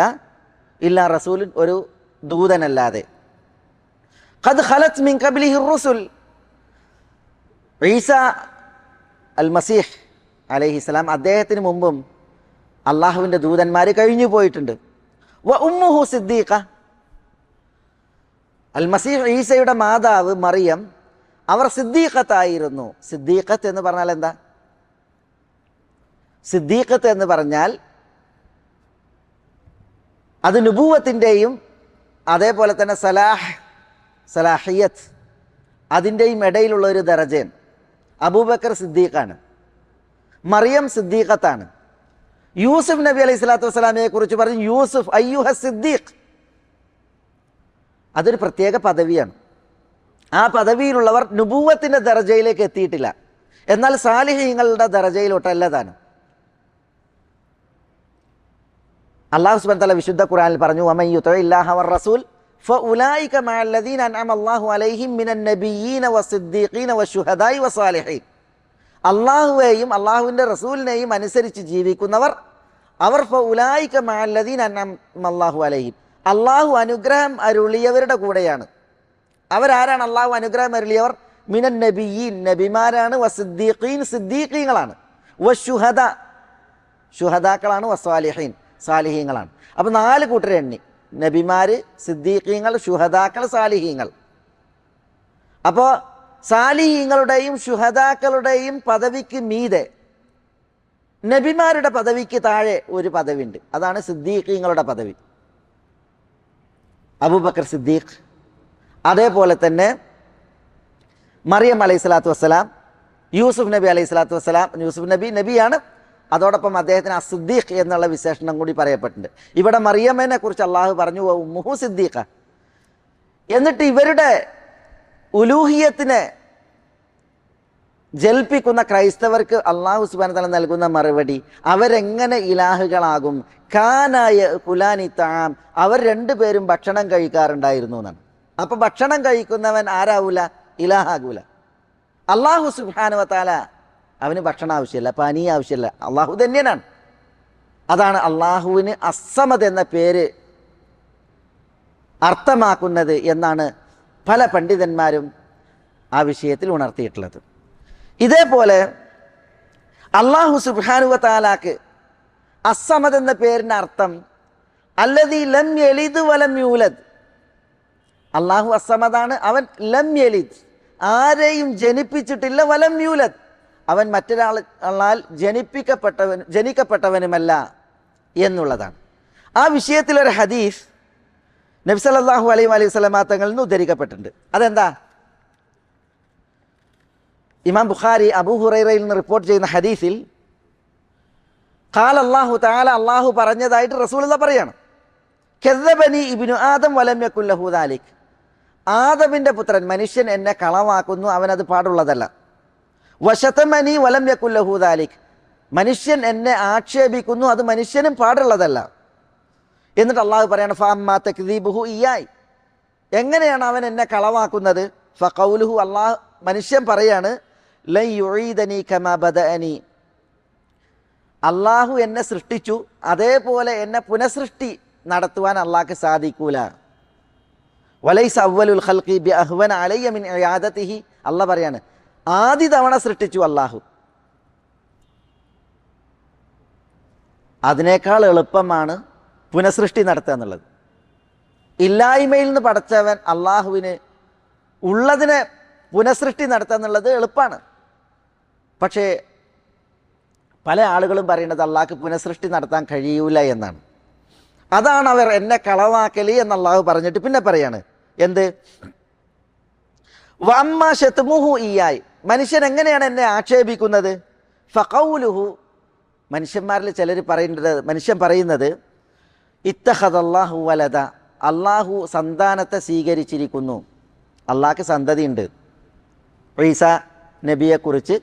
ഇല്ലാ റസൂലുൻ, ഒരു ദൂതനല്ലാതെ. ഖദ് ഖലത് മിൻ ഖബ്ലിഹി റുസുൽ, ഈസ അൽ മസീഹ് അലൈഹിസ്സലാം, അദ്ദേഹത്തിന് മുമ്പും അള്ളാഹുവിൻ്റെ ദൂതന്മാർ കഴിഞ്ഞു പോയിട്ടുണ്ട്. വ ഉമ്മുഹു സിദ്ദീഖ, അൽ മസീഹ് ഈസയുടെ മാതാവ് മറിയം അവർ സിദ്ദീഖത്തായിരുന്നു. സിദ്ദീഖത്ത് എന്ന് പറഞ്ഞാൽ എന്താ? സിദ്ദീഖത്ത് എന്ന് പറഞ്ഞാൽ അത് നുബുവത്തിൻ്റെയും അതേപോലെ തന്നെ സലാഹിയത്ത് അതിൻ്റെയും ഇടയിലുള്ള ഒരു ദറജയാണ്. അബൂബക്കർ സിദ്ദീഖാണ്, മറിയം സിദ്ദീഖത്താണ്. യൂസുഫ് നബി അലൈഹി സ്വലാത്തു വസ്സലാമയെ കുറിച്ച് പറഞ്ഞു യൂസുഫ് അയ്യുഹ സിദ്ദീഖ്, അതൊരു പ്രത്യേക പദവിയാണ്. ആ പദവിയിലുള്ളവർ നുബുവത്തിൻ്റെ ദറജയിലേക്ക് എത്തിയിട്ടില്ല, എന്നാൽ സാലിഹീങ്ങളുടെ ദറജയിലോട്ടല്ല താനും. അല്ലാഹു സുബ്ഹാനഹു വ തആല വിശുദ്ധ ഖുർആനിൽ പറഞ്ഞു വമൻ യുതിഇല്ലാഹ വർ-റസൂൽ ഫഉലൈക മഅല്ലദീന അൻഅമ അല്ലാഹു അലൈഹിം മിനൻ നബിയ്യീന വസ്സിദ്ദീഖീന വശുഹദാഇ വസാലിഹീൻ. അള്ളാഹുവേയും അള്ളാഹുവിൻ്റെ റസൂലിനെയും അനുസരിച്ച് ജീവിക്കുന്നവർ അവർ ഫഉലൈക മഅല്ലദീന അൻഅമ അല്ലാഹു അലൈഹിം, അള്ളാഹു അനുഗ്രഹം അരുളിയവരുടെ കൂടെയാണ്. അവരാരാണ് അള്ളാഹു അനുഗ്രഹം അരുളിയവർ? മിനൻ നബിയ്യീൻ, നബിമാരാണ്. വസിദ്ദീഖീൻ, സിദ്ദീഖീങ്ങളാണ്. വശുഹദ, ശുഹദാക്കളാണ്. വസാലിഹീൻ, സാലിഹീങ്ങളാണ്. അപ്പോൾ 4 കൂട്ടരെ എണ്ണി: നബിമാർ, സിദ്ദീഖീങ്ങൾ, ശുഹദാക്കൾ, സാലിഹീങ്ങൾ. അപ്പോൾ സാലിഹീങ്ങളുടെയും ശുഹദാക്കളുടെയും പദവിക്ക് മീതെ നബിമാരുടെ പദവിക്ക് താഴെ ഒരു പദവിയുണ്ട്, അതാണ് സിദ്ദീഖീങ്ങളുടെ പദവി. അബൂബക്കർ സിദ്ദീഖ്, അതേപോലെ തന്നെ മറിയം അലൈഹി സ്വലാത്തു വസ്സലാം, യൂസുഫ് നബി അലൈഹി സ്വലാത്തു വസ്സലാം. യൂസുഫ് നബി നബിയാണ്, അതോടൊപ്പം അദ്ദേഹത്തിന് അസിദ്ദീഖ് എന്നുള്ള വിശേഷണം കൂടി പറയപ്പെട്ടിട്ടുണ്ട്. ഇവിടെ മറിയമ്മനെ കുറിച്ച് അള്ളാഹു പറഞ്ഞു ഉമ്മുഹു സിദ്ദീഖ. എന്നിട്ട് ഇവരുടെ ഉലൂഹിയത്തിനെ ജൽപ്പിക്കുന്ന ക്രൈസ്തവർക്ക് അള്ളാഹു സുബ്ഹാനഹു വ തആല നൽകുന്ന മറുപടി അവരെങ്ങനെ ഇലാഹുകളാകും? കാനായ കുലാനി തആം, അവർ 2 പേരും ഭക്ഷണം കഴിക്കാറുണ്ടായിരുന്നു എന്നാണ്. അപ്പം ഭക്ഷണം കഴിക്കുന്നവൻ ആരാവൂല? ഇലാഹാകൂല. അള്ളാഹു സുബ്ഹാനഹു വ തആല അവന് ഭക്ഷണം ആവശ്യമില്ല, പാനീയ ആവശ്യമില്ല, അള്ളാഹു തന്നെയാണ്. അതാണ് അള്ളാഹുവിന് അസ്സമദ് എന്ന പേര് അർത്ഥമാക്കുന്നത് എന്നാണ് പല പണ്ഡിതന്മാരും ആ വിഷയത്തിൽ ഉണർത്തിയിട്ടുള്ളത്. ഇതേപോലെ അള്ളാഹു സുബ്ഹാനഹു വ തആലാക്ക് അസ്സമദ് എന്ന പേരിൻ്റെ അർത്ഥം അല്ലദീ ലം യലിദ് വലം യൂലദ്. അള്ളാഹു അസ്സമദാണ്, അവൻ ലം യലിദ്, ആരെയും ജനിപ്പിച്ചിട്ടില്ല, വലം യൂലദ്, അവൻ മറ്റൊരാളാൽ ജനിക്കപ്പെട്ടവനുമല്ല എന്നുള്ളതാണ്. ആ വിഷയത്തിലൊരു ഹദീസ് നബി സല്ലല്ലാഹു അലൈഹി വസല്ലം തങ്ങളിൽ നിന്ന് ഉദ്ധരിക്കപ്പെട്ടിട്ടുണ്ട്. അതെന്താ? ഇമാം ബുഖാരി അബൂ ഹുറൈറയിൽ നിന്ന് റിപ്പോർട്ട് ചെയ്യുന്ന ഹദീസിൽ ഖാല അല്ലാഹു തആല, അള്ളാഹു പറഞ്ഞതായിട്ട് റസൂലുള്ളാഹി പറയാണ്, കദ്ദബനി ഇബ്നു ആദം വലം യകുൽ ലഹു ദാലിക്. ആദമിൻ്റെ പുത്രൻ മനുഷ്യൻ എന്നെ കളവാക്കുന്നു, അവനത് പാടുള്ളതല്ല. വശതമനി വലം യകുൽ ലഹു ദാലിക്. മനുഷ്യൻ എന്നെ ആക്ഷേപിക്കുന്നു, അത് മനുഷ്യനും പാടുള്ളതല്ല. എന്നിട്ട് അള്ളാഹു പറയാണ് ഫഅമ്മാ തക്ദീബുഹു ഇയ്യായി. എങ്ങനെയാണ് അവൻ എന്നെ കളവാക്കുന്നത്? ഫഖൗലുഹു, അള്ളാഹു മനുഷ്യൻ പറയാണ് ലൻ യുഈദനി കമാ ബദഅനി. അള്ളാഹു എന്നെ സൃഷ്ടിച്ചു, അതേപോലെ എന്നെ പുനഃസൃഷ്ടി നടത്തുവാൻ അള്ളാഹ്ക്ക് സാധിക്കൂല. വലൈസ അവ്വലുൽ ഖൽഖി ബിഅഹ്വന അലയ്യ മിൻ ഇയാദതിഹി. അള്ളാഹ് പറയാണ് ആദ്യ തവണ സൃഷ്ടിച്ചു അള്ളാഹു, അതിനേക്കാൾ എളുപ്പമാണ് പുനഃസൃഷ്ടി നടത്തുക എന്നുള്ളത്. ഇല്ലായ്മയിൽ നിന്ന് പടച്ചവൻ അള്ളാഹുവിന് ഉള്ളതിനെ പുനഃസൃഷ്ടി നടത്തുക എന്നുള്ളത് എളുപ്പമാണ്. പക്ഷേ പല ആളുകളും പറയുന്നത് അള്ളാഹ്ക്ക് പുനഃസൃഷ്ടി നടത്താൻ കഴിയൂല എന്നാണ്. അതാണ് അവർ എന്നെ കളവാക്കലി എന്ന് അള്ളാഹു പറഞ്ഞിട്ട് പിന്നെ പറയാണ് എന്ത്? വഅമ്മ ശത്മുഹു ഇയ്യായി. മനുഷ്യൻ എങ്ങനെയാണ് എന്നെ ആക്ഷേപിക്കുന്നത്? ഫഖൗലുഹു, മനുഷ്യന്മാരിൽ ചിലർ മനുഷ്യൻ പറയുന്നത് ഇത്തഖദല്ലാഹു വലദ, അള്ളാഹു സന്താനത്തെ സ്വീകരിച്ചിരിക്കുന്നു. അള്ളാഹ്ക്ക് സന്തതിയുണ്ട്. ഈസാ നബിയെക്കുറിച്ച്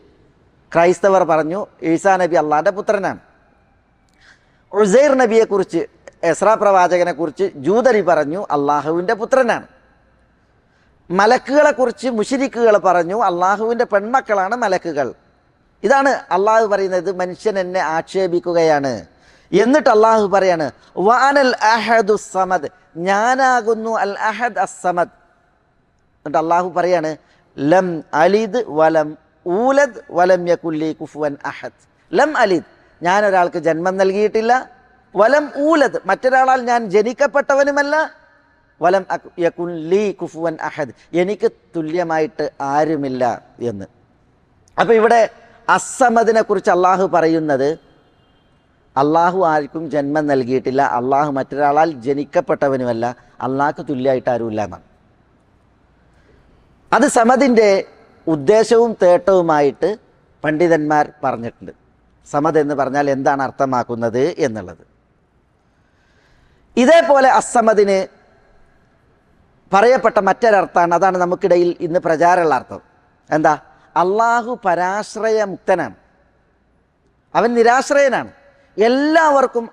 ക്രൈസ്തവർ പറഞ്ഞു ഈസാ നബി അള്ളാഹിൻ്റെ പുത്രനാണ്. ഉസൈർ നബിയെക്കുറിച്ച്, എസ്രാ പ്രവാചകനെ കുറിച്ച് ജൂതരി പറഞ്ഞു അള്ളാഹുവിൻ്റെ പുത്രനാണ്. മലക്കുകളെക്കുറിച്ച് മുശ്രിക്കുകൾ പറഞ്ഞു അള്ളാഹുവിൻ്റെ പെൺമക്കളാണ് മലക്കുകൾ. ഇതാണ് അള്ളാഹു പറയുന്നത് മനുഷ്യൻ എന്നെ ആക്ഷേപിക്കുകയാണ്. എന്നിട്ട് അള്ളാഹു പറയാണ് വഅനൽ അഹദു സമദ്, ഞാനാകുന്നു അൽ അഹദ് അസ്സമദ്. എന്നിട്ട് അള്ളാഹു പറയാണ് ലം അലിദ് വലം ഊലദ് വലം യകുല്ലി കുഫുവൻ അഹദ്. ലം അലിദ്, ഞാൻ ഒരാൾക്ക് ജന്മം നൽകിയിട്ടില്ല. വലം ഊലദ്, മറ്റൊരാളാൽ ഞാൻ ജനിക്കപ്പെട്ടവനുമല്ല. വലം യകുല്ലി കുഫുവൻ അഹദ്, എനിക്ക് തുല്യമായിട്ട് ആരുമില്ല എന്ന്. അപ്പോൾ ഇവിടെ അസ്സമദിനെ കുറിച്ച് അള്ളാഹു പറയുന്നത് അള്ളാഹു ആർക്കും ജന്മം നൽകിയിട്ടില്ല, അള്ളാഹു മറ്റൊരാളാൽ ജനിക്കപ്പെട്ടവനുമല്ല, അള്ളാഹ്ക്ക് തുല്യമായിട്ട് ആരുമില്ല എന്നാണ്. അത് സമദിൻ്റെ ഉദ്ദേശവും തേട്ടവുമായിട്ട് പണ്ഡിതന്മാർ പറഞ്ഞിട്ടുണ്ട്. സമദ് എന്ന് പറഞ്ഞാൽ എന്താണ് അർത്ഥമാക്കുന്നത് എന്നുള്ളത്. ഇതേപോലെ അസ്സമദിന് പറയപ്പെട്ട മറ്റൊരർത്ഥമാണ്, അതാണ് നമുക്കിടയിൽ ഇന്ന് പ്രചാരമുള്ള അർത്ഥം. എന്താ? അള്ളാഹു പരാശ്രയമുക്തനാണ്, അവൻ നിരാശ്രയനാണ്. എല്ലാവർക്കും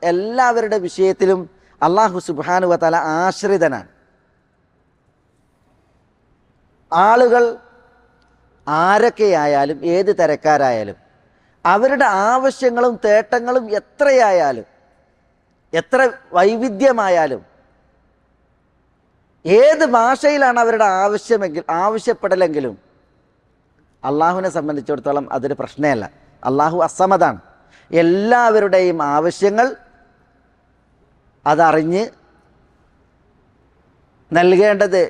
എല്ലാവരുടെ വിഷയത്തിലും അള്ളാഹു സുബ്ഹാനഹു വ തആല ആശ്രിതനാണ്. ആളുകൾ ആരൊക്കെയായാലും ഏത് തരക്കാരായാലും അവരുടെ ആവശ്യങ്ങളും തേട്ടങ്ങളും എത്രയായാലും എത്ര വൈവിധ്യമായാലും ഏത് ഭാഷയിലാണ് അവരുടെ ആവശ്യപ്പെടലെങ്കിലും അള്ളാഹുവിനെ സംബന്ധിച്ചിടത്തോളം അതൊരു പ്രശ്നമല്ല. അള്ളാഹു അസമദാണ്. എല്ലാവരുടെയും ആവശ്യങ്ങൾ അതറിഞ്ഞ് നൽകേണ്ടത്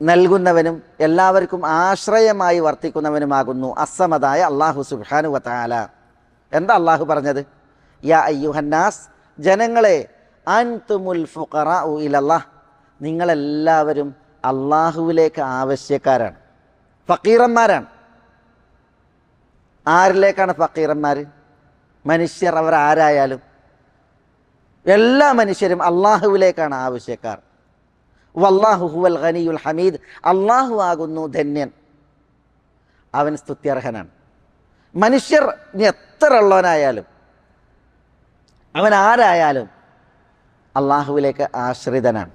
നൽകുന്നവനും എല്ലാവർക്കും ആശ്രയമായി വർത്തിക്കുന്നവനുമാകുന്നു അസമദായ അള്ളാഹു സുബ്ഹാനഹു വ തആല. എന്താ അള്ളാഹു പറഞ്ഞത്? യാ അയ്യുഹന്നാസ്, ജനങ്ങളെ, അൻതുമുൽ ഫുഖറാഉ ഇലല്ലാഹ്, നിങ്ങളെല്ലാവരും അള്ളാഹുവിലേക്ക് ആവശ്യക്കാരാണ്, ഫക്കീറന്മാരാണ്. ആരിലേക്കാണ് ഫക്കീറന്മാർ? മനുഷ്യർ, അവർ ആരായാലും എല്ലാ മനുഷ്യരും അള്ളാഹുവിലേക്കാണ് ആവശ്യക്കാർ. വല്ലാഹു ഹുവൽ ഗനിയുൽ ഹമീദ്, അള്ളാഹു ആകുന്നു ധന്യൻ, അവൻ സ്തുത്യർഹനാണ്. മനുഷ്യർ എത്ര ഉള്ളവനായാലും അവൻ ആരായാലും അള്ളാഹുവിലേക്ക് ആശ്രിതനാണ്,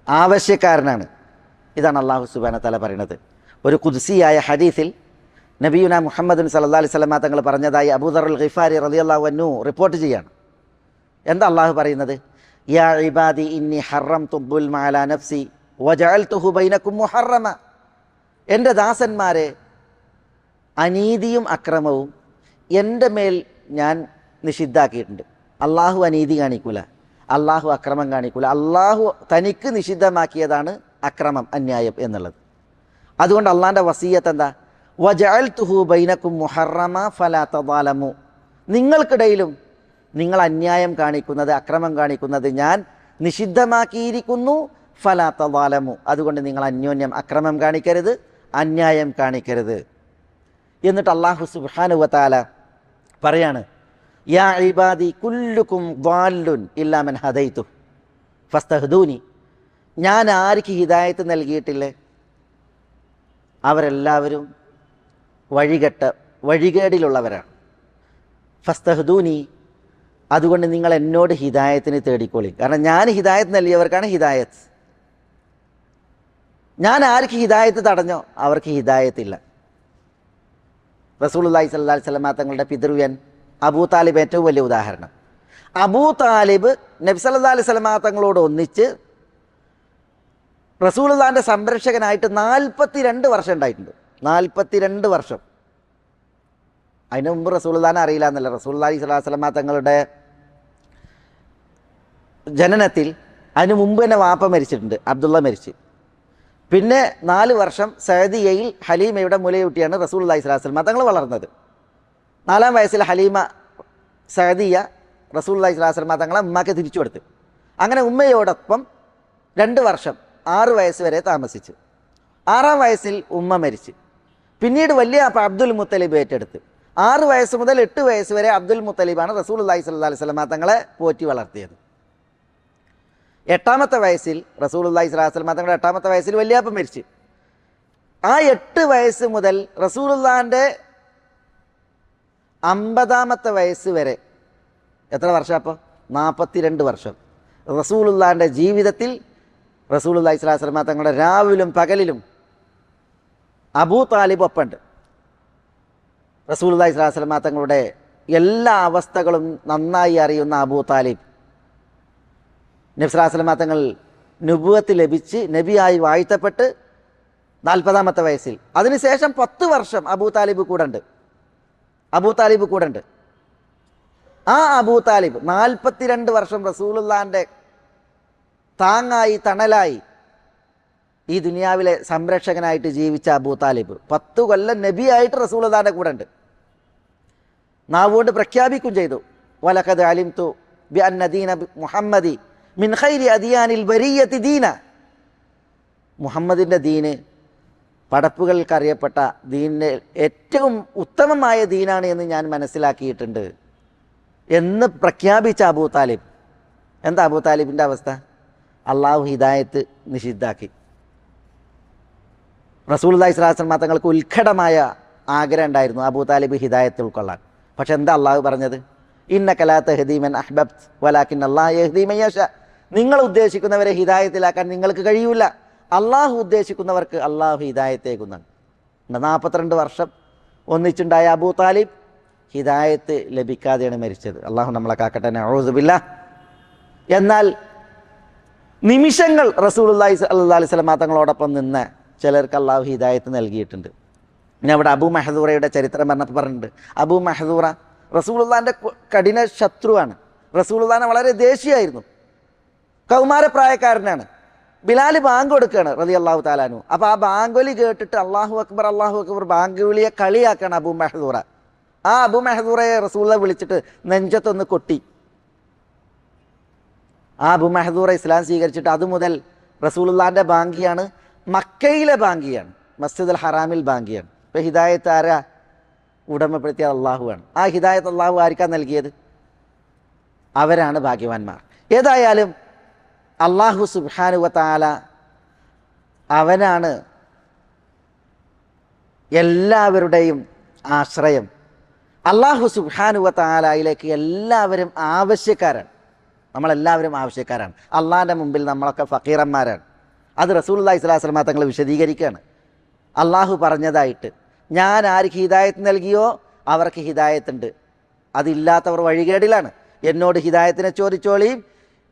ആവശ്യക്കാരനാണ്. ഇതാണ് അള്ളാഹു സുബ്ഹാനഹു വ തആല പറയുന്നത്. ഒരു ഖുദ്സിയായ ഹദീസിൽ നബിയുന മുഹമ്മദ് സല്ലല്ലാഹു അലൈഹി വസല്ലം തങ്ങൾ പറഞ്ഞതായി അബൂദറുൽ ഗിഫാരി റളിയല്ലാഹു അൻഹു റിപ്പോർട്ട് ചെയ്യാണ്. എന്താ അള്ളാഹു പറയുന്നത്? യാ ഇബാദി ഇന്നി ഹറംതു ദുൽമ അലാ നഫ്സി വജഅൽതുഹു ബൈനകും മുഹറമ, എൻ്റെ ദാസന്മാരെ, അനീതിയും അക്രമവും എൻ്റെ മേൽ ഞാൻ നിഷിദ്ധാക്കിയിട്ടുണ്ട്. അള്ളാഹു അനീതി കാണിക്കൂല, അള്ളാഹു അക്രമം കാണിക്കൂല. അള്ളാഹു തനിക്ക് നിഷിദ്ധമാക്കിയതാണ് അക്രമം, അന്യായം എന്നുള്ളത്. അതുകൊണ്ട് അള്ളാഹിൻ്റെ വസിയ്യത്ത് എന്താ? വജഅൽതുഹു ബൈനകും മുഹറമ ഫലാ തദാലമു, നിങ്ങൾക്കിടയിലും നിങ്ങൾ അന്യായം കാണിക്കുന്നത്, അക്രമം കാണിക്കുന്നത് ഞാൻ നിഷിദ്ധമാക്കിയിരിക്കുന്നു. ഫലാ തദാലമു, അതുകൊണ്ട് നിങ്ങൾ അന്യോന്യം അക്രമം കാണിക്കരുത്, അന്യായം കാണിക്കരുത്. എന്നിട്ട് അല്ലാഹു സുബ്ഹാനഹു വ തആല പറയാണ് യാ ഇബാദി കുല്ലുക്കും ദ്വാലുൻ ഇല്ലാ മൻ ഹദൈതു, ഫസ്തഹ്ദൂനി, ഞാൻ ആർക്ക് ഹിദായത്ത് നൽകിയിട്ടില്ലേ അവരെല്ലാവരും വഴികേടിലുള്ളവരാണ്. ഫസ്തഹ്ദൂനി, അതുകൊണ്ട് നിങ്ങൾ എന്നോട് ഹിദായത്തിന് തേടിക്കോളി. കാരണം ഞാൻ ഹിദായത്ത് നൽകിയവർക്കാണ് ഹിദായത്ത്. ഞാൻ ആർക്ക് ഹിദായത്ത് തടഞ്ഞോ അവർക്ക് ഹിദായത്തില്ല. റസൂലുള്ളാഹി സ്വല്ലല്ലാഹി അലൈഹി വസല്ലം തങ്ങളുടെ പിതൃവ്യൻ അബൂ താലിബ് ഏറ്റവും വലിയ ഉദാഹരണം. അബൂ താലിബ് നബി സല്ലല്ലാഹു അലൈഹി വസല്ലം തങ്ങളോട് ഒന്നിച്ച് റസൂലുള്ളാഹിൻ്റെ സംരക്ഷകനായിട്ട് 42 വർഷം ഉണ്ടായിട്ടുണ്ട്. 42 വർഷം. അതിന് മുമ്പ് റസൂലുള്ളാഹിനെ അറിയില്ല എന്നല്ല. റസൂലുള്ളാഹി സ്വല്ലല്ലാഹു അലൈഹി വസല്ലം തങ്ങളുടെ ജനനത്തിൽ അതിന് മുമ്പ് തന്നെ വാപ്പ മരിച്ചിട്ടുണ്ട്, അബ്ദുള്ള മരിച്ച്. പിന്നെ 4 വർഷം സഅദിയയിൽ ഹലീമയുടെ മുലയൂട്ടിയാണ് റസൂലുള്ളാഹി സ്വല്ലല്ലാഹു അലൈഹി വസല്ലം തങ്ങൾ വളർന്നത്. 4-ാം വയസ്സിൽ ഹലീമ സഅദിയ റസൂലുള്ളാഹി സ്വല്ലല്ലാഹു അലൈഹി വസല്ലം തങ്ങളെ ഉമ്മാക്ക് തിരിച്ചു കൊടുത്തു. അങ്ങനെ ഉമ്മയോടൊപ്പം 2 വർഷം 6 വയസ്സ് വരെ താമസിച്ചു. 6-ാം വയസ്സിൽ ഉമ്മ മരിച്ചു. പിന്നീട് വലിയ അബ്ദുൽ മുത്തലിബ് ഏറ്റെടുത്ത് 6 വയസ്സ് മുതൽ 8 വയസ്സ് വരെ അബ്ദുൽ മുത്തലിബാണ് റസൂലുള്ളാഹി സ്വല്ലല്ലാഹു അലൈഹി വസല്ലം തങ്ങളെ പോറ്റി വളർത്തിയത്. 8-ാമത്തെ വയസ്സിൽ റസൂലുള്ളാഹി സ്വല്ലല്ലാഹു അലൈഹി വസല്ലം തങ്ങളുടെ 8-ാമത്തെ വയസ്സിൽ വല്യാപ്പ മരിച്ചു. ആ 8 വയസ്സ് മുതൽ റസൂലുള്ളാഹിൻ്റെ 50-ാമത്തെ വയസ്സ് വരെ എത്ര വർഷം? അപ്പോൾ 42 വർഷം റസൂലുള്ളാഹിൻ്റെ ജീവിതത്തിൽ റസൂലുള്ളാഹി സ്വല്ലല്ലാഹു അലൈഹി വസല്ലം തങ്ങളുടെ രാവിലും പകലിലും അബൂ താലിബ് ഒപ്പമുണ്ട്. റസൂലുള്ളാഹി സ്വല്ലല്ലാഹു അലൈഹി വസല്ലം തങ്ങളുടെ എല്ലാ അവസ്ഥകളും നന്നായി അറിയുന്ന അബൂ താലിബ് നബി സല്ലല്ലാഹു അലൈഹി വസല്ലം തങ്ങൾ നുബുവത്ത് ലഭിച്ച് നബിയായി വാഴ്ത്തപ്പെട്ട് 40-ാമത്തെ വയസ്സിൽ, അതിനുശേഷം 10 വർഷം അബൂ താലിബ് കൂടെ ഉണ്ട്. ആ അബൂ താലിബ് 42 വർഷം റസൂലുള്ളാഹിൻ്റെ താങ്ങായി തണലായി ഈ ദുനിയാവിലെ സംരക്ഷകനായിട്ട് ജീവിച്ച അബൂ താലിബ് 10 കൊല്ലം നബിയായിട്ട് റസൂലുള്ളാഹിൻ്റെ കൂടെ ഉണ്ട്. നാവുകൊണ്ട് പ്രഖ്യാപിക്കും ചെയ്തു, വലഖദ് അലിംതു ബിഅന്ന ദീന മുഹമ്മദി മിൻ ഖൈരി അദിയാനിൽ ബരിയ്യത്തി ദീന. മുഹമ്മദിൻ്റെ ദീന് പടപ്പുകൾക്കറിയപ്പെട്ട ദീനിൻ്റെ ഏറ്റവും ഉത്തമമായ ദീനാണ് എന്ന് ഞാൻ മനസ്സിലാക്കിയിട്ടുണ്ട് എന്ന് പ്രഖ്യാപിച്ച അബൂ താലിബ്. എന്താ അബൂ താലിബിൻ്റെ അവസ്ഥ? അള്ളാഹു ഹിദായത്ത് നിഷിദ്ധാക്കി. റസൂലുള്ളാഹി സ്വല്ലല്ലാഹു അലൈഹി വസല്ലം തങ്ങൾക്ക് ഉത്കടമായ ആഗ്രഹം ഉണ്ടായിരുന്നു അബൂ താലിബ് ഹിദായത്ത് ഉൾക്കൊള്ളാൻ. പക്ഷെ എന്താ അള്ളാഹു പറഞ്ഞത്? ഇന്നക ലാ തഹ്ദീ മൻ അഹ്ബബ്ത വലാകിൻ അല്ലാഹു യഹ്ദീ മൻ യശാ. നിങ്ങൾ ഉദ്ദേശിക്കുന്നവരെ ഹിദായത്തിലാക്കാൻ നിങ്ങൾക്ക് കഴിയൂല, അള്ളാഹു ഉദ്ദേശിക്കുന്നവർക്ക് അള്ളാഹു ഹിദായത്തേക്കുന്നാണ്. 42 വർഷം ഒന്നിച്ചുണ്ടായ അബൂ താലിബ് ഹിദായത്ത് ലഭിക്കാതെയാണ് മരിച്ചത്. അള്ളാഹു നമ്മളെ കാക്കട്ടെ, നഊദു ബില്ലാഹ്. എന്നാൽ നിമിഷങ്ങൾ റസൂലുള്ളാഹി സ്വല്ലല്ലാഹു അലൈഹി വസല്ലം തങ്ങളോടൊപ്പം നിന്ന് ചിലർക്ക് അള്ളാഹു ഹിദായത്ത് നൽകിയിട്ടുണ്ട്. പിന്നെ അവിടെ അബൂ മഹ്ദൂറയുടെ ചരിത്രം പറഞ്ഞപ്പോൾ പറഞ്ഞിട്ടുണ്ട്. അബൂ മഹ്ദൂറ റസൂലുള്ളാഹിൻ്റെ കഠിന ശത്രുവാണ്. റസൂലുള്ളാഹിനെ വളരെ ദേഷ്യമായിരുന്നു. കൗമാരപ്രായക്കാരനാണ്. ബിലാൽ ബാങ്ക് കൊടുക്കുകയാണ് റളിയല്ലാഹു തആല അൻഹു. അപ്പോൾ ആ ബാങ്കൊലി കേട്ടിട്ട് അല്ലാഹു അക്ബർ ബാങ്ക് വിളിയെ കളിയാക്കാണ് അബൂ മഹ്ദൂറ. ആ അബൂ മഹ്ദൂറയെ റസൂലുള്ളാഹി വിളിച്ചിട്ട് നെഞ്ചത്തൊന്ന് കൊട്ടി. ആ അബൂ മഹ്ദൂറ ഇസ്ലാം സ്വീകരിച്ചിട്ട് അതുമുതൽ റസൂലുള്ളാഹിൻ്റെ ബാങ്കിയാണ്, മക്കയിലെ ബാങ്കിയാണ്, മസ്ജിദുൽ ഹറാമിൽ ബാങ്കിയാണ്. ഇപ്പോൾ ഹിദായത്ത് ആരാ ഉടമപ്പെടുത്തിയ? അള്ളാഹുവാണ്. ആ ഹിദായത്ത് അള്ളാഹു ആർക്കാണ് നൽകിയത്? അവരാണ് ഭാഗ്യവാന്മാർ. ഏതായാലും അള്ളാഹു സുബ്ഹാനഹു വ തആല അവനാണ് എല്ലാവരുടെയും ആശ്രയം. അള്ളാഹു സുബ്ഹാനഹു വ തആലയിലേക്ക് എല്ലാവരും ആവശ്യക്കാരാണ്. നമ്മളെല്ലാവരും ആവശ്യക്കാരാണ്. അള്ളാഹിൻ്റെ മുമ്പിൽ നമ്മളൊക്കെ ഫക്കീറന്മാരാണ്. അത് റസൂലുള്ളാഹി സ്വല്ലല്ലാഹു അലൈഹി വസല്ലം തങ്ങൾ വിശദീകരിക്കുകയാണ്. അള്ളാഹു പറഞ്ഞതായിട്ട്, ഞാൻ ആർക്ക് ഹിദായത്ത് നൽകിയോ അവർക്ക് ഹിദായത്തുണ്ട്, അതില്ലാത്തവർ വഴികേടിലാണ്, എന്നോട് ഹിദായത്തിനെ ചോദിച്ചോളിയും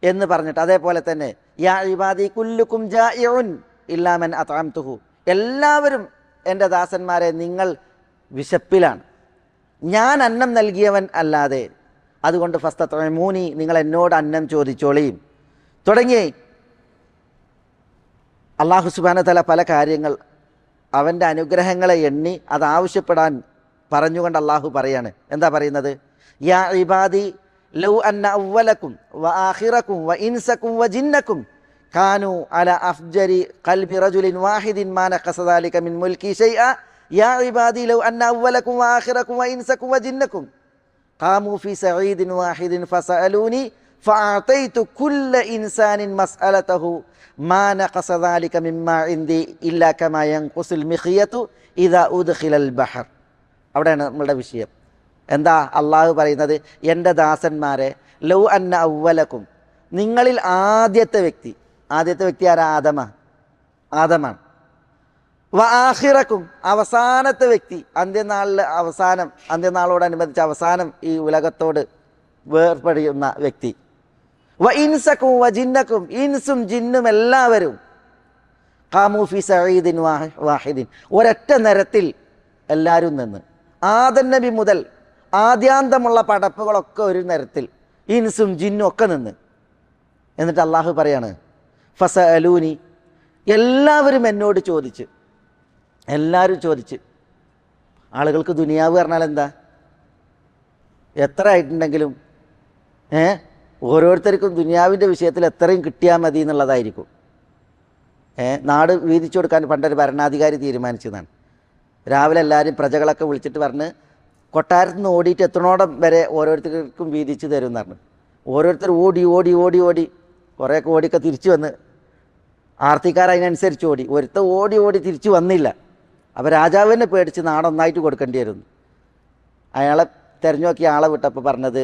എന്ന് പറഞ്ഞിട്ട്. അതേപോലെ തന്നെ യാ ഇബാദി കുല്ലുക്കും ജാഇഉൻ ഇല്ലാ മൻ അത്അംതുഹു, എല്ലാവരും എൻ്റെ ദാസന്മാരെ നിങ്ങൾ വിശപ്പിലാണ്, ഞാൻ അന്നം നൽകിയവൻ അല്ലാതെ, അതുകൊണ്ട് ഫസ്തത്ഇമൂനി, നിങ്ങൾ എന്നോട് അന്നം ചോദിച്ചോളിയും തുടങ്ങി അല്ലാഹു സുബ്ഹാനഹു വ തആല പല കാര്യങ്ങൾ അവൻ്റെ അനുഗ്രഹങ്ങളെ എണ്ണി അത് ആവശ്യപ്പെടാൻ പറഞ്ഞുകൊണ്ട് അള്ളാഹു പറയാണ്. എന്താ പറയുന്നത്? യാ ഇബാദി ലൗ അന്ന അവ്വലക്കും വ ആഖിറക്കും വ ഇൻസക്കും വ ജിന്നക്കും കാനൂ അല അഫ്ജരി ഖൽബി റജുലിൻ വാഹിദിൻ മാ നഖസ ദാലിക മിൻ മുൽക്കി ശൈഅ യാ ഇബാദി ലൗ അന്ന അവ്വലക്കും വ ആഖിറക്കും വ ഇൻസക്കും വ ജിന്നക്കും ഖാമൂ ഫി സഈദിൻ വാഹിദിൻ ഫസഅലൂനി ഫഅതൈതു കുല്ല ഇൻസാനിൻ മസ്അലതഹു മാ നഖസ ദാലിക മിമ്മാ ഇൻദി ഇല്ലാ കമാ യൻഖുസുൽ മിഖിയതു ഇദാ ഉദ്ഖിലൽ ബഹർ. അവിടെയാണ് നമ്മളുടെ വിഷയം. എന്താ അള്ളാഹു പറയുന്നത്? എൻ്റെ ദാസന്മാരെ, ലൗ അന്ന അവ്വലക്കും, നിങ്ങളിൽ ആദ്യത്തെ വ്യക്തി ആരാ? ആദമാണ്. വ ആഖിറക്കും, അവസാനത്തെ വ്യക്തി, അന്ത്യനാളോടനുബന്ധിച്ച് അവസാനം ഈ ഉലകത്തോട് വേർപെടുന്ന വ്യക്തി. വ ഇൻസക്കും വ ജിന്നക്കും, ഇൻസും ജിന്നും എല്ലാവരും, ഖാമൂ ഫി സഈദിൻ വാഹിദിൻ, ഒരൊറ്റ നിരത്തിൽ എല്ലാവരും നിന്ന്. ആദം നബി മുതൽ ആദ്യാന്തമുള്ള പടപ്പുകളൊക്കെ ഒരു നിരത്തിൽ, ഇൻസും ജിന്നും ഒക്കെ നിന്ന്. എന്നിട്ട് അള്ളാഹു പറയാണ്, ഫസഅലൂനി, എല്ലാവരും എന്നോട് ചോദിച്ച്. എല്ലാവരും ചോദിച്ച്. ആളുകൾക്ക് ദുനിയാവ് പറഞ്ഞാൽ എന്താ? എത്ര ആയിട്ടുണ്ടെങ്കിലും ഓരോരുത്തർക്കും ദുനിയാവിൻ്റെ വിഷയത്തിൽ എത്രയും കിട്ടിയാൽ മതി എന്നുള്ളതായിരിക്കും. നാട് വീതിച്ചു കൊടുക്കാൻ പണ്ടൊരു ഭരണാധികാരി തീരുമാനിച്ചതാണ്. രാവിലെ എല്ലാവരും പ്രജകളൊക്കെ വിളിച്ചിട്ട് പറഞ്ഞ് കൊട്ടാരത്തിൽ നിന്ന് ഓടിയിട്ട് എത്തണോടം വരെ ഓരോരുത്തർക്കും വീതിച്ച് തരും എന്ന് പറഞ്ഞു. ഓരോരുത്തർ ഓടി ഓടി ഓടി ഓടി കുറേയൊക്കെ ഓടിയൊക്കെ തിരിച്ചു വന്ന്, ആർത്തിക്കാർ അതിനനുസരിച്ച് ഓടി. ഒരുത്ത ഓടി ഓടി തിരിച്ചു വന്നില്ല. അപ്പോൾ രാജാവിനെ പേടിച്ച് നാടൊന്നായിട്ട് കൊടുക്കേണ്ടി വരുന്നു. അയാളെ തിരഞ്ഞു നോക്കി ആളെ വിട്ടപ്പോൾ പറഞ്ഞത്,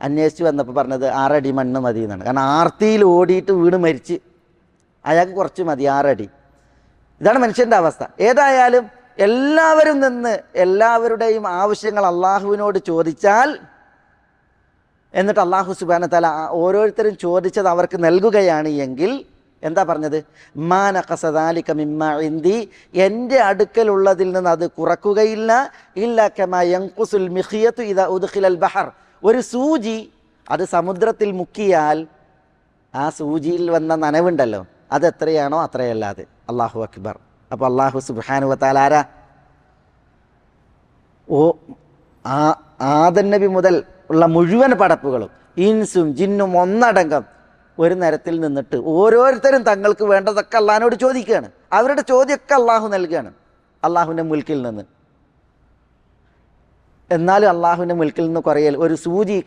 അന്വേഷിച്ച് വന്നപ്പോൾ പറഞ്ഞത് 6 അടി മണ്ണ് മതി എന്നാണ്. കാരണം ആർത്തിയിൽ ഓടിയിട്ട് വീണ് മരിച്ച് അയാൾക്ക് കുറച്ച് മതി, 6 അടി. ഇതാണ് മനുഷ്യൻ്റെ അവസ്ഥ. ഏതായാലും എല്ലാവരും നിന്ന് എല്ലാവരുടെയും ആവശ്യങ്ങൾ അള്ളാഹുവിനോട് ചോദിച്ചാൽ, എന്നിട്ട് അള്ളാഹു സുബ്ഹാനഹു വ തആല ഓരോരുത്തരും ചോദിച്ചത് അവർക്ക് നൽകുകയാണ് എങ്കിൽ എന്താ പറഞ്ഞത്? മാ നഖസ ദാലിക മിമ്മാ ഇൻദി, എൻ്റെ അടുക്കലുള്ളതിൽ നിന്ന് അത് കുറക്കുകയില്ല. ഇല്ലാ കമാ യൻഖുസുൽ മിഖിയതു ഇദാ ഉദ്ഖിലൽ ബഹർ, ഒരു സൂചി അത് സമുദ്രത്തിൽ മുക്കിയാൽ ആ സൂചിയിൽ വന്ന നനവുണ്ടല്ലോ, അതെത്രയാണോ അത്രയല്ലാതെ. അല്ലാഹു അക്ബർ. അപ്പോൾ അള്ളാഹു സുബ്ഹാനഹു വ തആല ആരാ? ആദം നബി മുതൽ ഉള്ള മുഴുവൻ പടപ്പുകളും, ഇൻസും ജിന്നും ഒന്നടങ്കം ഒരു നിരത്തിൽ നിന്നിട്ട് ഓരോരുത്തരും തങ്ങൾക്ക് വേണ്ടതൊക്കെ അള്ളാഹിനോട് ചോദിക്കുകയാണ്. അവരുടെ ചോദ്യമൊക്കെ അള്ളാഹു നൽകുകയാണ് അള്ളാഹുവിൻ്റെ മുൽക്കിൽ നിന്ന്. എന്നാലും അള്ളാഹുവിൻ്റെ മുൽക്കിൽ നിന്ന് കുറയൽ, ഒരു സൂചി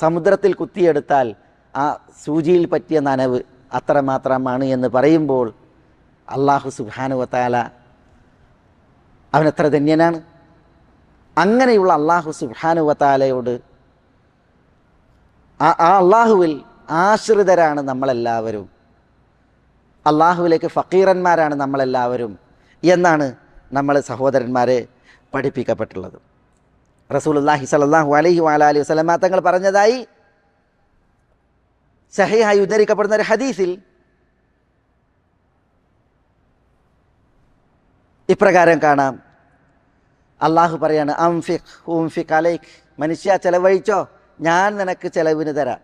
സമുദ്രത്തിൽ കുത്തിയെടുത്താൽ ആ സൂചിയിൽ പറ്റിയ നനവ് അത്രമാത്രമാണ് എന്ന് പറയുമ്പോൾ അള്ളാഹു സുബ്ഹാനഹു വ തആല അവനെത്ര ധന്യനാണ്. അങ്ങനെയുള്ള അള്ളാഹു സുബ്ഹാനഹു വ തആലയോട്, ആ അള്ളാഹുവിൽ ആശ്രിതരാണ് നമ്മളെല്ലാവരും, അള്ളാഹുവിലേക്ക് ഫക്കീറന്മാരാണ് നമ്മളെല്ലാവരും എന്നാണ് നമ്മൾ സഹോദരന്മാരെ പഠിപ്പിക്കപ്പെട്ടുള്ളത്. റസൂലുള്ളാഹി സ്വല്ലല്ലാഹു അലൈഹി വഅലിഹി വസല്ലമ തങ്ങൾ പറഞ്ഞതായി സഹീഹായി ഉദ്ധരിക്കപ്പെടുന്ന ഒരു ഹദീസിൽ ഇപ്രകാരം കാണാം. അള്ളാഹു പറയാണ്, അംഫിഖ് ഉംഫിഖ് അലൈക്, മനുഷ്യ ചെലവഴിച്ചോ, ഞാൻ നിനക്ക് ചെലവിന് തരാം.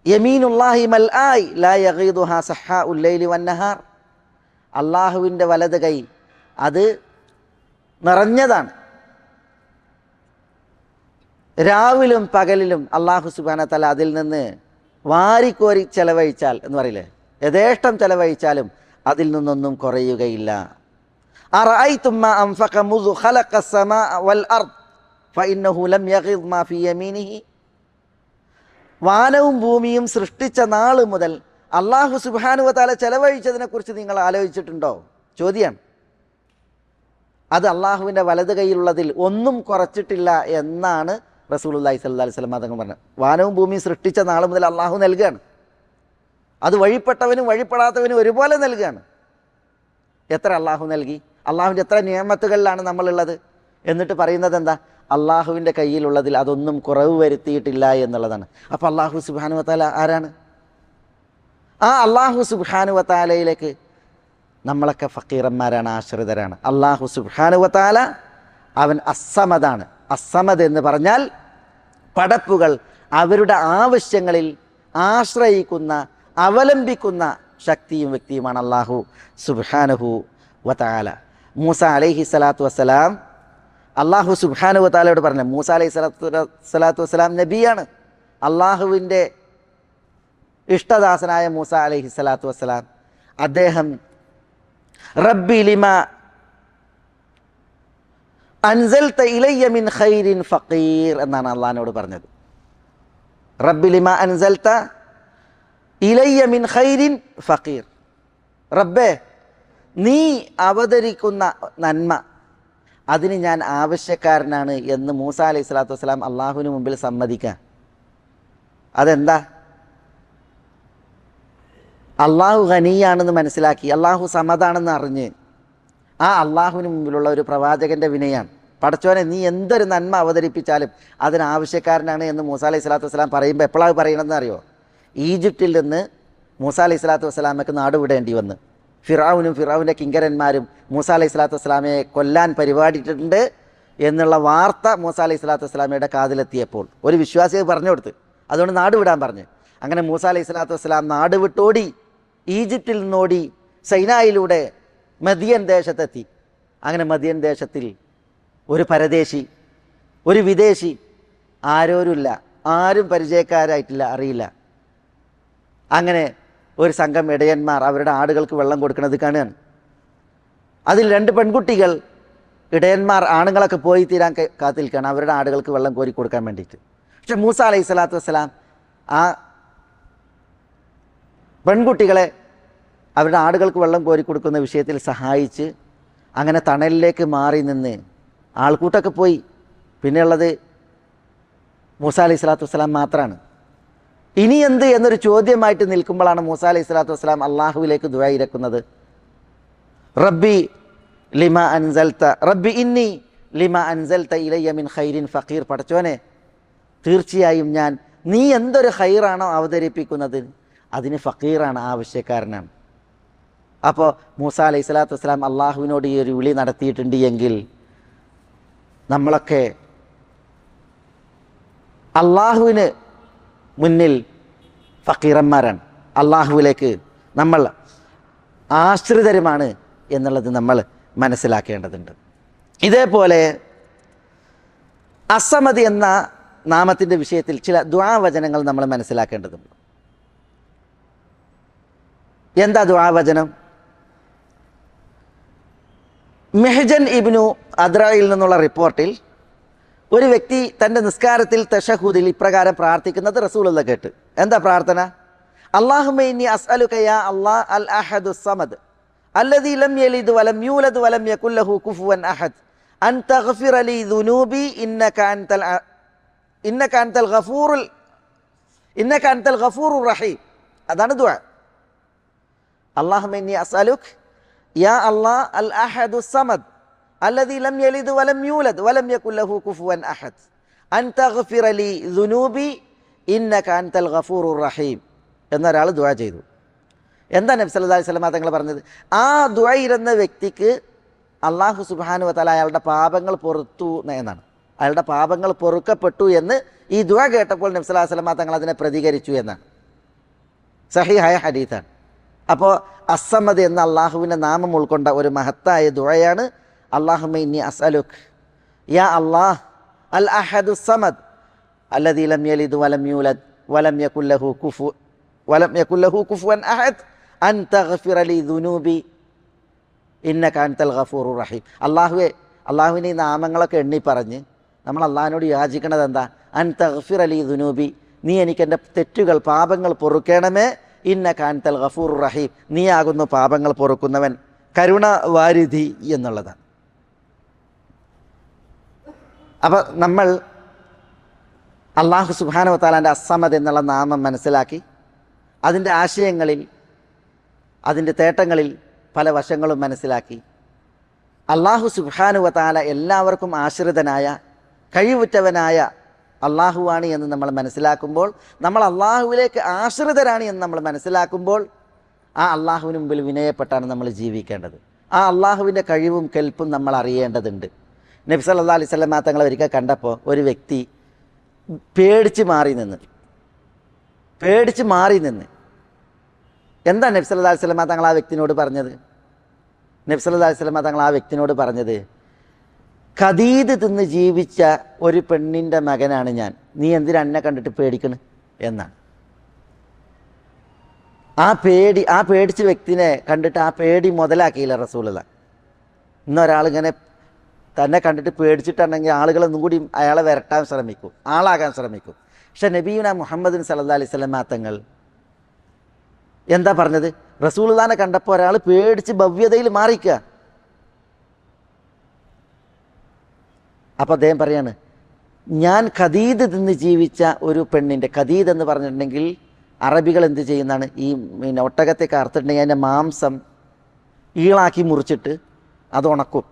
യമീനുല്ലാഹി മൽആയ് ലാ യഗീദുഹാ സഹാഉൽ ലൈലി വന്നഹാർ, അള്ളാഹുവിൻ്റെ വലത് കൈ അത് നിറഞ്ഞതാണ്. രാവിലും പകലിലും അള്ളാഹു സുബ്ഹാനഹു വ തആല അതിൽ നിന്ന് വാരിക്കോരി ചെലവഴിച്ചാൽ എന്ന് പറയില്ലേ, യഥേഷ്ടം ചെലവഴിച്ചാലും അതിൽ നിന്നൊന്നും കുറയുകയില്ല. അറഅയ്തും മാ അൻഫഖ മുദു ഖലഖ അസ്സമാഅ വൽ അർദ് ഫഇന്നഹു ലം യഗിദ് മാ ഫീ യമീനിഹി, വാനവും ഭൂമിയും സൃഷ്ടിച്ച നാൾ മുതൽ അള്ളാഹു സുബ്ഹാനഹു വ തആല ചെലവഴിച്ചതിനെക്കുറിച്ച് നിങ്ങൾ ആലോചിച്ചിട്ടുണ്ടോ? ചോദ്യമാണ്. അത് അള്ളാഹുവിൻ്റെ വലത് കൈയിലുള്ളതിൽ ഒന്നും കുറച്ചിട്ടില്ല എന്നാണ് റസൂലുള്ളാഹി സ്വല്ലല്ലാഹി അലൈഹി വസല്ലം തങ്ങൾ പറഞ്ഞത്. വാനവും ഭൂമിയും സൃഷ്ടിച്ച നാൾ മുതൽ അള്ളാഹു നൽകുകയാണ്. അത് വഴിപ്പെട്ടവനും വഴിപ്പെടാത്തവനും ഒരുപോലെ നൽകുകയാണ്. എത്ര അള്ളാഹു നൽകി, അള്ളാഹുവിൻ്റെ എത്ര നിഅമത്തുകളിലാണ് നമ്മളുള്ളത്. എന്നിട്ട് പറയുന്നത് എന്താ? അള്ളാഹുവിൻ്റെ കയ്യിലുള്ളതിൽ അതൊന്നും കുറവ് വരുത്തിയിട്ടില്ല എന്നുള്ളതാണ്. അപ്പോൾ അള്ളാഹു സുബ്ഹാനഹു വ തആല ആരാണ്? ആ അള്ളാഹു സുബ്ഹാനഹു വ തആലയിലേക്ക് നമ്മളൊക്കെ ഫക്കീറന്മാരാണ്, ആശ്രിതരാണ്. അള്ളാഹു സുബ്ഹാനഹു വ തആല അവൻ അസ്സമദാണ്. അസ്സമദ് എന്ന് പറഞ്ഞാൽ പടപ്പുകൾ അവരുടെ ആവശ്യങ്ങളിൽ ആശ്രയിക്കുന്ന, അവലംബിക്കുന്ന ശക്തിയും വ്യക്തിയുമാണ് അള്ളാഹു സുബ്ഹാനഹു വ തആല. മൂസ അലൈഹി സ്വലാത്തു വസ്സലാം അള്ളാഹു സുബ്ഹാനഹു വ തആലയോട് പറഞ്ഞു. മൂസ അലൈഹി സ്വലാത്തു വസ്സലാം നബിയാണ്. അള്ളാഹുവിൻ്റെ ഇഷ്ടദാസനായ മൂസ അലൈഹി സ്വലാത്തു വസ്സലാം അദ്ദേഹം റബ്ബി ലിമ അൻസൽത ഇലയ്യ മിൻ ഖൈരിൻ ഫഖീർ എന്നാണ് അള്ളാഹിനോട് പറഞ്ഞത്. റബ്ബി ലിമാ അൻസൽത ഇലയ്യ മിൻ ഖൈരിൻ ഫഖീർ. റബ്ബേ, നീ അവതരിക്കുന്ന നന്മ അതിന് ഞാൻ ആവശ്യക്കാരനാണ് എന്ന് മൂസ അലൈഹി സ്വലാത്തു വസ്സലാം അള്ളാഹുവിന് മുമ്പിൽ സമ്മതിക്കുക. അതെന്താ? അള്ളാഹു ഖനിയാണെന്ന് മനസ്സിലാക്കി, അള്ളാഹു സമദാണെന്ന് അറിഞ്ഞ് ആ അള്ളാഹുവിന് മുമ്പിലുള്ള ഒരു പ്രവാചകൻ്റെ വിനയാണ്. പടച്ചോനെ, നീ എന്തൊരു നന്മ അവതരിപ്പിച്ചാലും അതിനാവശ്യക്കാരനാണ് എന്ന് മൂസ അലൈഹി സ്വലാത്തു വസ്സലാം പറയുമ്പോൾ എപ്പോഴാണ് പറയണമെന്ന് അറിയോ? ഈജിപ്തിൽ നിന്ന് മൂസ അലൈഹി സ്വലാത്തു വസ്സലാമയ്ക്ക് നാട് വിടേണ്ടി വന്ന് ഫിറഔനും ഫിറൗൻ്റെ കിങ്കരന്മാരും മൂസ അലൈഹി സ്വലാത്തു വസ്സലാമയെ കൊല്ലാൻ പരിപാടിയിട്ടുണ്ട് എന്നുള്ള വാർത്ത മൂസ അലൈഹി സ്വലാത്തു വസ്സലാമയുടെ കാതിലെത്തിയപ്പോൾ ഒരു വിശ്വാസിയെ പറഞ്ഞു കൊടുത്ത്, അതുകൊണ്ട് നാട് വിടാൻ പറഞ്ഞു. അങ്ങനെ മൂസ അലൈഹി സ്വലാത്തു വസ്സലാം നാട് വിട്ടോടി, ഈജിപ്തിൽ നിന്നോടി സൈനായിലൂടെ മദിയൻ ദേശത്തെത്തി. അങ്ങനെ മദിയൻ ദേശത്തിൽ ഒരു പരദേശി, ഒരു വിദേശി, ആരോരുമില്ല, ആരും പരിചയക്കാരായിട്ടില്ല, അറിയില്ല. അങ്ങനെ ഒരു സംഘം ഇടയന്മാർ അവരുടെ ആടുകൾക്ക് വെള്ളം കൊടുക്കുന്നത് കാണുകയാണ്. അതിൽ 2 പെൺകുട്ടികൾ, ഇടയന്മാർ ആണുങ്ങളൊക്കെ പോയി തീരാൻ കാത്തിരിക്കുകയാണ് അവരുടെ ആടുകൾക്ക് വെള്ളം കോരി കൊടുക്കാൻ വേണ്ടിയിട്ട്. പക്ഷെ മൂസ അലൈഹി സ്വലാത്തു വസ്സലാം ആ പെൺകുട്ടികളെ അവരുടെ ആടുകൾക്ക് വെള്ളം കോരി കൊടുക്കുന്ന വിഷയത്തിൽ സഹായിച്ച് അങ്ങനെ തണലിലേക്ക് മാറി നിന്ന് ആൾക്കൂട്ടൊക്കെ പോയി. പിന്നെയുള്ളത് മൂസ അലൈഹി സ്വലാത്തു വസ്സലാം മാത്രമാണ്. ഇനി എന്ത് എന്നൊരു ചോദ്യമായിട്ട് നിൽക്കുമ്പോഴാണ് മൂസ അലൈഹി സ്വലാത്തു വസ്സലാം അള്ളാഹുവിലേക്ക് ദുആ ഇരക്കുന്നത്. റബ്ബി ലിമാ അൻസൽത റബ്ബി ഇന്നി ലിമാ അൻസൽത ഇലയ്യ മിൻ ഖൈരിൻ ഫഖീർ. പടച്ചോനെ, തീർച്ചയായും ഞാൻ നീ എന്തൊരു ഖൈറാണോ അവതരിപ്പിക്കുന്നത് അതിന് ഫഖീറാണ്, ആവശ്യക്കാരനാണ്. അപ്പോൾ മൂസ അലൈഹി സ്വലാത്തു വസ്സലാം അള്ളാഹുവിനോട് ഈ ഒരു വിളി നടത്തിയിട്ടുണ്ട് എങ്കിൽ നമ്മളൊക്കെ അള്ളാഹുവിന് മുന്നിൽ ഫക്കീറന്മാരാണ്, അള്ളാഹുവിലേക്ക് നമ്മൾ ആശ്രിതരുമാണ് എന്നുള്ളത് നമ്മൾ മനസ്സിലാക്കേണ്ടതുണ്ട്. ഇതേപോലെ അസമദ് എന്ന നാമത്തിൻ്റെ വിഷയത്തിൽ ചില ദുആവചനങ്ങൾ നമ്മൾ മനസ്സിലാക്കേണ്ടതുണ്ട്. എന്താ ദുആവചനം? മെഹ്ജൻ ഇബ്നു അദ്രയിൽ നിന്നുള്ള റിപ്പോർട്ടിൽ ഒരു വ്യക്തി തൻ്റെ നിസ്കാരത്തിൽ തശഹൂദിൽ ഇപ്രകാരം പ്രാർത്ഥിക്കുന്നത് റസൂലുള്ളാഹി കേട്ട്. എന്താ പ്രാർത്ഥന? അല്ലാഹുമ്മ ഇന്നി അസ്അലുക യാ അല്ലാഹ് അൽ അഹദുസ് സമദ് അല്ലദീ ലം യലിദ് വലം യൂലദ് വലം യകുൽ ലഹു കുഫുവൻ അഹദ് അൻ തഗ്ഫിറ ലി ദുനൂബി ഇന്നക അൻതൽ ഗഫൂറുർ റഹീം. അതാണ് ദുആ. അല്ലാഹുമ്മ ഇന്നി അസ്അലുക യാ അല്ലാഹ് അൽ അഹദുസ് സമദ് അല്ലദീ ലം യലിദ് വലം യൂലദ് വലം യകുൽ ലഹു കുഫുവൻ അഹദ് അൻ തഗ്ഫിറ ലി ദുനൂബി ഇന്നക അൻതൽ ഗഫൂറുർ റഹീം എന്നൊരാൾ ദുആ ചെയ്തു. എന്താ നബി സല്ലല്ലാഹു അലൈഹി വസല്ലം തങ്ങൾ പറഞ്ഞത്? ആ ദുആ ഇരുന്ന വ്യക്തിക്ക് അല്ലാഹു സുബ്ഹാനഹു വ തആല അയാളുടെ പാപങ്ങൾ പൊറുത്തു എന്നാണ്, അയാളുടെ പാപങ്ങൾ പൊറുക്കപ്പെട്ടു എന്ന് ഈ ദുആ കേട്ടപ്പോൾ നബി സല്ലല്ലാഹു അലൈഹി വസല്ലം തങ്ങൾ അതിനെ പ്രതികരിച്ചു എന്നാണ്. സഹീഹായ ഹദീസാണ്. അപ്പോൾ അസ്സമദ് എന്ന അള്ളാഹുവിൻ്റെ നാമം ഉൾക്കൊണ്ട ഒരു മഹത്തായ ദുആയാണ് അല്ലാഹുമ്മ ഇന്നി അസ്അലുക യാ അല്ലാഹ് അൽ അഹദുസ് സമദ് അല്ലദീ ലം യലിദ് വലം യൂലദ് വലം യകുൽ ലഹു കുഫുവൻ അഹദ് അൻ തഗ്ഫിറ ലി ദുനൂബി ഇന്നക അൻതൽ ഗഫൂറുർ റഹീം. അള്ളാഹുവിൻ്റെ ഈ നാമങ്ങളൊക്കെ എണ്ണി പറഞ്ഞ് നമ്മൾ അള്ളാഹിനോട് യാചിക്കണത് എന്താ? അൻ തഗ്ഫിറ ലി ദുനൂബി, നീ എനിക്ക് എൻ്റെ തെറ്റുകൾ, പാപങ്ങൾ പൊറുക്കണമേ. ഇന്നക അൻതൽ ഗഫൂറുർ റഹീം, നീയാകുന്നു പാപങ്ങൾ പൊറുക്കുന്നവൻ, കരുണ വാരിധി എന്നുള്ളതാണ്. അപ്പോൾ നമ്മൾ അല്ലാഹു സുബ്ഹാനഹു വ തആലാൻ്റെ അസ്സമദ് എന്നുള്ള നാമം മനസ്സിലാക്കി അതിൻ്റെ ആശയങ്ങളിൽ, അതിൻ്റെ തേട്ടങ്ങളിൽ പല വശങ്ങളും മനസ്സിലാക്കി അല്ലാഹു സുബ്ഹാനഹു വ തആല എല്ലാവർക്കും ആശ്രിതനായ കഴിവുറ്റവനായ അള്ളാഹുവാണ് എന്ന് നമ്മൾ മനസ്സിലാക്കുമ്പോൾ, നമ്മൾ അള്ളാഹുവിലേക്ക് ആശ്രിതരാണ് എന്ന് നമ്മൾ മനസ്സിലാക്കുമ്പോൾ ആ അള്ളാഹുവിന് മുമ്പിൽ വിനയപ്പെട്ടാണ് നമ്മൾ ജീവിക്കേണ്ടത്. ആ അള്ളാഹുവിൻ്റെ കഴിവും കെൽപ്പും നമ്മൾ അറിയേണ്ടതുണ്ട്. നബി സല്ലല്ലാഹു അലൈഹി വസല്ലം തങ്ങളെ ഒരിക്കൽ കണ്ടപ്പോൾ ഒരു വ്യക്തി പേടിച്ച് മാറി നിന്ന് എന്താ നബി സല്ലല്ലാഹു അലൈഹി വസല്ലം തങ്ങൾ ആ വ്യക്തിനോട് പറഞ്ഞത്? നബി സല്ലല്ലാഹു അലൈഹി വസല്ലം തങ്ങൾ ആ വ്യക്തിനോട് പറഞ്ഞത്, ഖദീദ് തിന്ന് ജീവിച്ച ഒരു പെണ്ണിൻ്റെ മകനാണ് ഞാൻ, നീ എന്തിനാ എന്നെ കണ്ടിട്ട് പേടിക്കണ് എന്നാണ്. ആ പേടിച്ച വ്യക്തിനെ കണ്ടിട്ട് ആ പേടി മുതലാക്കിയില്ല റസൂലുള്ളാഹി. ഇന്നൊരാളിങ്ങനെ തന്നെ കണ്ടിട്ട് പേടിച്ചിട്ടുണ്ടെങ്കിൽ ആളുകളൊന്നും കൂടി അയാളെ വരട്ടാൻ ശ്രമിക്കും, ആളാകാൻ ശ്രമിക്കും. പക്ഷെ നബിയുന മുഹമ്മദ് സല്ലല്ലാഹു അലൈഹി വസല്ലം തങ്ങൾ എന്താ പറഞ്ഞത്? റസൂലുള്ളാഹിനെ കണ്ടപ്പോൾ ഒരാൾ പേടിച്ച് ഭവ്യതയിൽ മാറിക്കുക. അപ്പം അദ്ദേഹം പറയാണ്, ഞാൻ ഖദീദ് തിന്ന് ജീവിച്ച ഒരു പെണ്ണിൻ്റെ, ഖദീദ് എന്ന് പറഞ്ഞിട്ടുണ്ടെങ്കിൽ അറബികൾ എന്ത് ചെയ്യുന്നതാണ്, ഈ ഒട്ടകത്തേക്ക് അറുത്തിട്ടുണ്ടെങ്കിൽ അതിൻ്റെ മാംസം ഈളാക്കി മുറിച്ചിട്ട് അത് ഉണക്കും.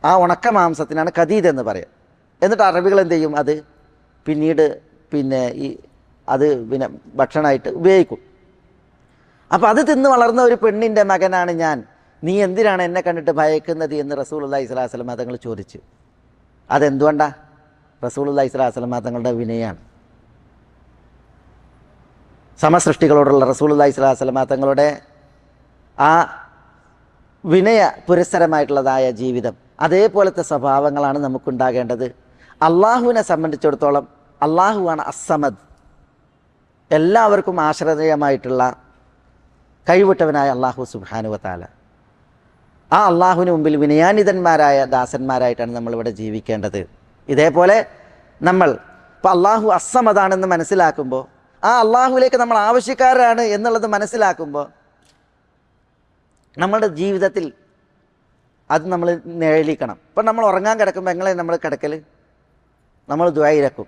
ആ ഉണക്ക മാംസത്തിനാണ് ഖദീദ് എന്ന് പറയുക. എന്നിട്ട് അറബികൾ എന്ത് ചെയ്യും, അത് പിന്നീട് അത് ഭക്ഷണമായിട്ട് ഉപയോഗിക്കും. അപ്പോൾ അത് തിന്ന് വളർന്ന ഒരു പെണ്ണിൻ്റെ മകനാണ് ഞാൻ, നീ എന്തിനാണ് എന്നെ കണ്ടിട്ട് ഭയക്കുന്നത് എന്ന് റസൂലുള്ളാഹി സ്വല്ലല്ലാഹു അലൈഹി വസല്ലം തങ്ങൾ ചോദിച്ചു. അതെന്തുകൊണ്ടാണ്? റസൂലുള്ളാഹി സ്വല്ലല്ലാഹു അലൈഹി വസല്ലം തങ്ങളുടെ വിനയാണ്. സമസൃഷ്ടികളോടുള്ള റസൂലുള്ളാഹി സ്വല്ലല്ലാഹു അലൈഹി വസല്ലം തങ്ങളുടെ ആ വിനയ പുരസ്സരമായിട്ടുള്ളതായ ജീവിതം, അതേപോലത്തെ സ്വഭാവങ്ങളാണ് നമുക്കുണ്ടാകേണ്ടത്. അള്ളാഹുവിനെ സംബന്ധിച്ചിടത്തോളം അള്ളാഹുവാണ് അസ്സമദ്, എല്ലാവർക്കും ആശ്രയമായിട്ടുള്ള കഴിവിട്ടവനായ അള്ളാഹു സുബ്ഹാനഹു വ തആല. ആ അള്ളാഹുവിന് മുമ്പിൽ വിനയാനിതന്മാരായ ദാസന്മാരായിട്ടാണ് നമ്മളിവിടെ ജീവിക്കേണ്ടത്. ഇതേപോലെ നമ്മൾ ഇപ്പോൾ അള്ളാഹു അസ്സമദാണെന്ന് മനസ്സിലാക്കുമ്പോൾ, ആ അള്ളാഹുവിലേക്ക് നമ്മൾ ആവശ്യക്കാരാണ് എന്നുള്ളത് മനസ്സിലാക്കുമ്പോൾ, നമ്മുടെ ജീവിതത്തിൽ അത് നമ്മൾ നിഴലിക്കണം. ഇപ്പം നമ്മൾ ഉറങ്ങാൻ കിടക്കുമ്പോൾ എങ്ങനെ നമ്മൾ കിടക്കൽ? നമ്മൾ ദുആയിരക്കും,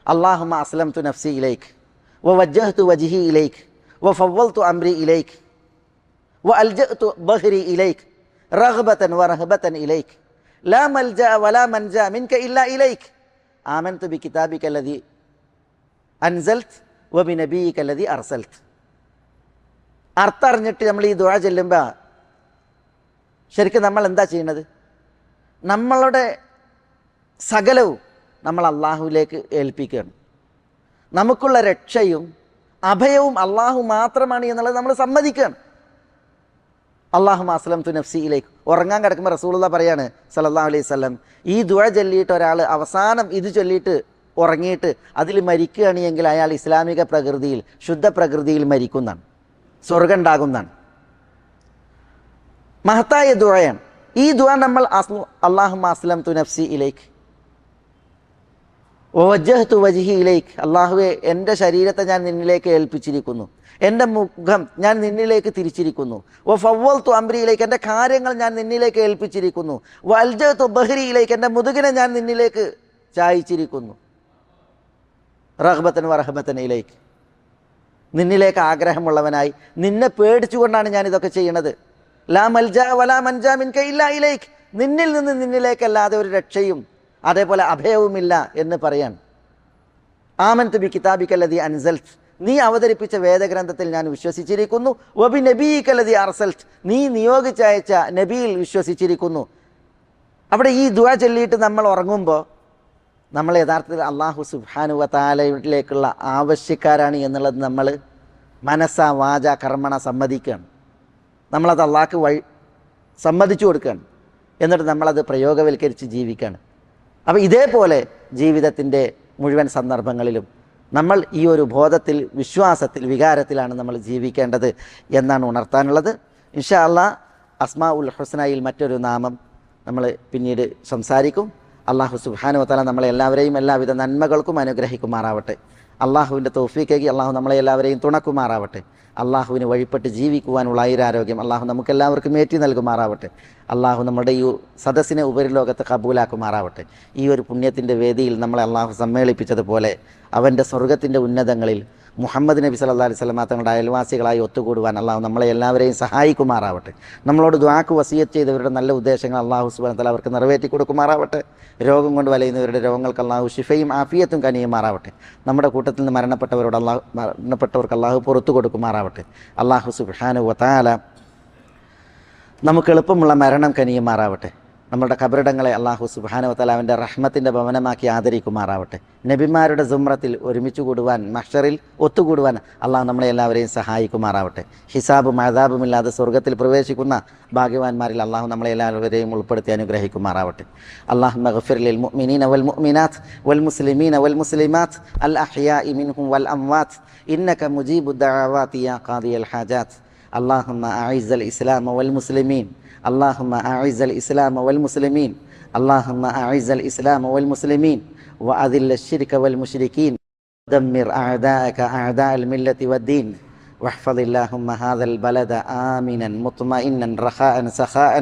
അല്ലാഹുമ്മ അസ്ലംതു നഫ്സി ഇലൈക് വവജ്ജഹ്തു വജ്ഹി ഇലൈക് വഫവ്വൽതു അംരി ഇലൈക് വഅൽജഅ്തു ബഹ്രി ഇലൈക് റഗ്ബതൻ വറഹബതൻ ഇലൈക് ലാ മൽജഅ വലാ മൻജഅ മിൻക ഇല്ലാ ഇലൈക് ആമൻതു ബികിതാബിക അല്ലദീ അൻസൽത് വബിനബിയിക അല്ലദീ അർസൽത്. അർത്ഥം അറിഞ്ഞിട്ട് നമ്മൾ ഈ ദുആ ചൊല്ലുമ്പോൾ ശരിക്കും നമ്മൾ എന്താ ചെയ്യുന്നത്? നമ്മളുടെ സകലവും നമ്മൾ അള്ളാഹുവിലേക്ക് ഏൽപ്പിക്കുകയാണ്. നമുക്കുള്ള രക്ഷയും അഭയവും അള്ളാഹു മാത്രമാണ് എന്നുള്ളത് നമ്മൾ സമ്മതിക്കുകയാണ്. അല്ലാഹുമ്മ അസ്ലംതു നഫ്സി ഇലൈക്. ഉറങ്ങാൻ കിടക്കുമ്പോൾ റസൂലുള്ളാഹി പറയാണ് സല്ലല്ലാഹു അലൈഹി വസല്ലം, ഈ ദുആ ചൊല്ലിയിട്ട് ഒരാൾ അവസാനം ഇത് ചൊല്ലിയിട്ട് ഉറങ്ങിയിട്ട് അതിൽ മരിക്കുകയാണെങ്കിൽ അയാൾ ഇസ്ലാമിക പ്രകൃതിയിൽ, ശുദ്ധ പ്രകൃതിയിൽ മരിക്കുന്നതാണ്, സ്വർഗം ഉണ്ടാകുന്നതാണ്. മഹത്തായ ദുആയാണ് ഈ ദുആ. നമ്മൾ അല്ലാഹുമ്മ അസ്ലംതു നഫ്സി ഇലൈക് വവജ്ജഹ്തു വജ്ഹി ഇലൈക്, അല്ലാഹുവേ എൻ്റെ ശരീരത്തെ ഞാൻ നിന്നിലേക്ക് ഏൽപ്പിച്ചിരിക്കുന്നു, എൻ്റെ മുഖം ഞാൻ നിന്നിലേക്ക് തിരിച്ചിരിക്കുന്നു. വഫവ്വൽതു അംരി ഇലൈക്, എൻ്റെ കാര്യങ്ങൾ ഞാൻ നിന്നിലേക്ക് ഏൽപ്പിച്ചിരിക്കുന്നു. വഅൽജഅ്തു ബഹ്രി ഇലൈക്, എൻ്റെ മുതുകിനെ ഞാൻ നിന്നിലേക്ക് ചായിച്ചിരിക്കുന്നു. റഗ്ബതൻ വറഹബതൻ ഇലൈക്, നിന്നിലേക്ക് ആഗ്രഹമുള്ളവനായി നിന്നെ പേടിച്ചുകൊണ്ടാണ് ഞാൻ ഇതൊക്കെ ചെയ്യണത്. ലാ മൽജഅ വലാ മൻജഅ മിൻക ഇല്ലാ ഇലൈക്, നിന്നിൽ നിന്ന് നിന്നിലേക്കല്ലാതെ ഒരു രക്ഷയും അതേപോലെ അഭയവുമില്ല എന്ന് പറയാൻ. ആമൻതു ബികിതാബിക അല്ലദീ അൻസൽത്, നീ അവതരിപ്പിച്ച വേദഗ്രന്ഥത്തിൽ ഞാൻ വിശ്വസിച്ചിരിക്കുന്നു. വബി നബിയിക അല്ലദീ അർസൽത്, നീ നിയോഗിച്ചയച്ച നബിയിൽ വിശ്വസിച്ചിരിക്കുന്നു. അവിടെ ഈ ദുആ ചൊല്ലിയിട്ട് നമ്മൾ ഉറങ്ങുമ്പോൾ നമ്മൾ യഥാർത്ഥത്തിൽ അല്ലാഹു സുബ്ഹാനഹു വ തആലയിലേക്കുള്ള ആവശ്യക്കാരാണ് എന്നുള്ളത് നമ്മൾ മനസ്സ വാച കർമ്മണ സമ്മതിക്കുകയാണ്. നമ്മളത് അള്ളാഹ്ക്ക് സമ്മതിച്ചു കൊടുക്കുകയാണ്. എന്നിട്ട് നമ്മളത് പ്രയോഗവൽക്കരിച്ച് ജീവിക്കുകയാണ്. അപ്പോൾ ഇതേപോലെ ജീവിതത്തിൻ്റെ മുഴുവൻ സന്ദർഭങ്ങളിലും നമ്മൾ ഈ ഒരു ബോധത്തിൽ, വിശ്വാസത്തിൽ, വികാരത്തിലാണ് നമ്മൾ ജീവിക്കേണ്ടത് എന്നാണ് ഉണർത്താനുള്ളത്. ഇൻഷാ അല്ലാഹ് അസ്മാ ഉൽ ഹുസ്നയിൽ മറ്റൊരു നാമം നമ്മൾ പിന്നീട് സംസാരിക്കും. അല്ലാഹു സുബ്ഹാനഹു വ തആല നമ്മളെ എല്ലാവരെയും എല്ലാവിധ നന്മകൾക്കും അനുഗ്രഹിക്കുമാറാവട്ടെ. അള്ളാഹുവിൻ്റെ തൗഫീഖാക്കി അള്ളാഹു നമ്മളെ എല്ലാവരെയും തുണക്കുമാറാവട്ടെ. അള്ളാഹുവിന് വഴിപ്പെട്ട് ജീവിക്കുവാനുള്ള ആയുരാരോഗ്യം അള്ളാഹു നമുക്കെല്ലാവർക്കും ഏറ്റി നൽകുമാറാവട്ടെ. അള്ളാഹു നമ്മുടെ ഈ സദസ്സിനെ ഉപരിലോകത്ത് കബൂലാക്കുമാറാവട്ടെ. ഈ ഒരു പുണ്യത്തിൻ്റെ വേദിയിൽ നമ്മളെ അള്ളാഹു സമ്മേളിപ്പിച്ചതുപോലെ അവൻ്റെ സ്വർഗത്തിൻ്റെ ഉന്നതങ്ങളിൽ മുഹമ്മദ് നബി സല്ലല്ലാഹു അലൈഹി വസല്ലം തങ്ങളുടെ അയൽവാസികളായി ഒത്തുകൂടുവാൻ അള്ളാഹു നമ്മളെ എല്ലാവരെയും സഹായിക്കുമാറാവട്ടെ. നമ്മളോട് ദുആക്ക് വസിയത്ത് ചെയ്തവരുടെ നല്ല ഉദ്ദേശങ്ങൾ അള്ളാഹു സുബ്ഹാനഹു വ തആല അവർക്ക് നിറവേറ്റി കൊടുക്കുമാറാവട്ടെ. രോഗം കൊണ്ട് വലയുന്നവരുടെ രോഗങ്ങൾക്ക് അള്ളാഹു ശിഫയും ആഫിയത്തും കനിയുമാറാവട്ടെ. നമ്മുടെ കൂട്ടത്തിൽ നിന്ന് മരണപ്പെട്ടവർക്ക് അള്ളാഹു പുറത്തു കൊടുക്കുമാറാവട്ടെ. അള്ളാഹു സുബ്ഹാനഹു വ തആല നമുക്ക് എളുപ്പമുള്ള മരണം കനിയുമാറാവട്ടെ. നമ്മുടെ ഖബറിടങ്ങളെ അള്ളാഹു സുബ്ഹാനഹു വ തആല അവൻ്റെ റഹ്മത്തിൻ്റെ ഭവനമാക്കി ആദരിക്കുമാറാവട്ടെ. നബിമാരുടെ സുമ്രത്തിൽ ഒരുമിച്ച് കൂടുവാൻ, മഹ്ശറിൽ ഒത്തുകൂടുവാൻ അള്ളാഹു നമ്മളെ എല്ലാവരെയും സഹായിക്കുമാറാവട്ടെ. ഹിസാബും അദാബുമില്ലാതെ സ്വർഗത്തിൽ പ്രവേശിക്കുന്ന ഭാഗ്യവാന്മാരിൽ അള്ളാഹു നമ്മളെ എല്ലാവരെയും ഉൾപ്പെടുത്തി അനുഗ്രഹിക്കുമാറാവട്ടെ. അല്ലാഹുമ്മ ഗ്ഫിർ ലിൽ മുഅ്മിനീന വൽ മുഅ്മിനാത്ത് വൽ മുസ്ലിമീന വൽ മുസ്ലിമാത്ത് അൽ അഹ്യാഇ മിൻഹും വൽ അംവാത്ത് ഇന്നക മുജീബുദ് ദഅവാതി യാ ഖാദിയൽ ഹാജാത്ത്. اللهم أعز الإسلام والمسلمين اللهم أعز الإسلام والمسلمين اللهم أعز الإسلام والمسلمين وأذل الشرك والمشركين دمر أعداءك أعداء الملة والدين واحفظ اللهم هذا البلد آمنا مطمئنا رخاء سخاء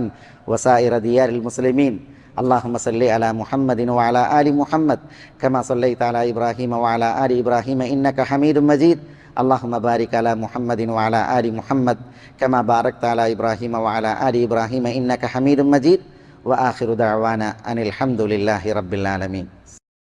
وسائر ديار المسلمين. اللهم صل على محمد وعلى آل محمد كما صليت على إبراهيم وعلى آل إبراهيم إنك حميد مجيد. اللهم بارك على محمد وعلى آل محمد كما باركت على إبراهيم وعلى آل إبراهيم إنك حميد مجيد. وآخر دعوانا أن الحمد لله رب العالمين.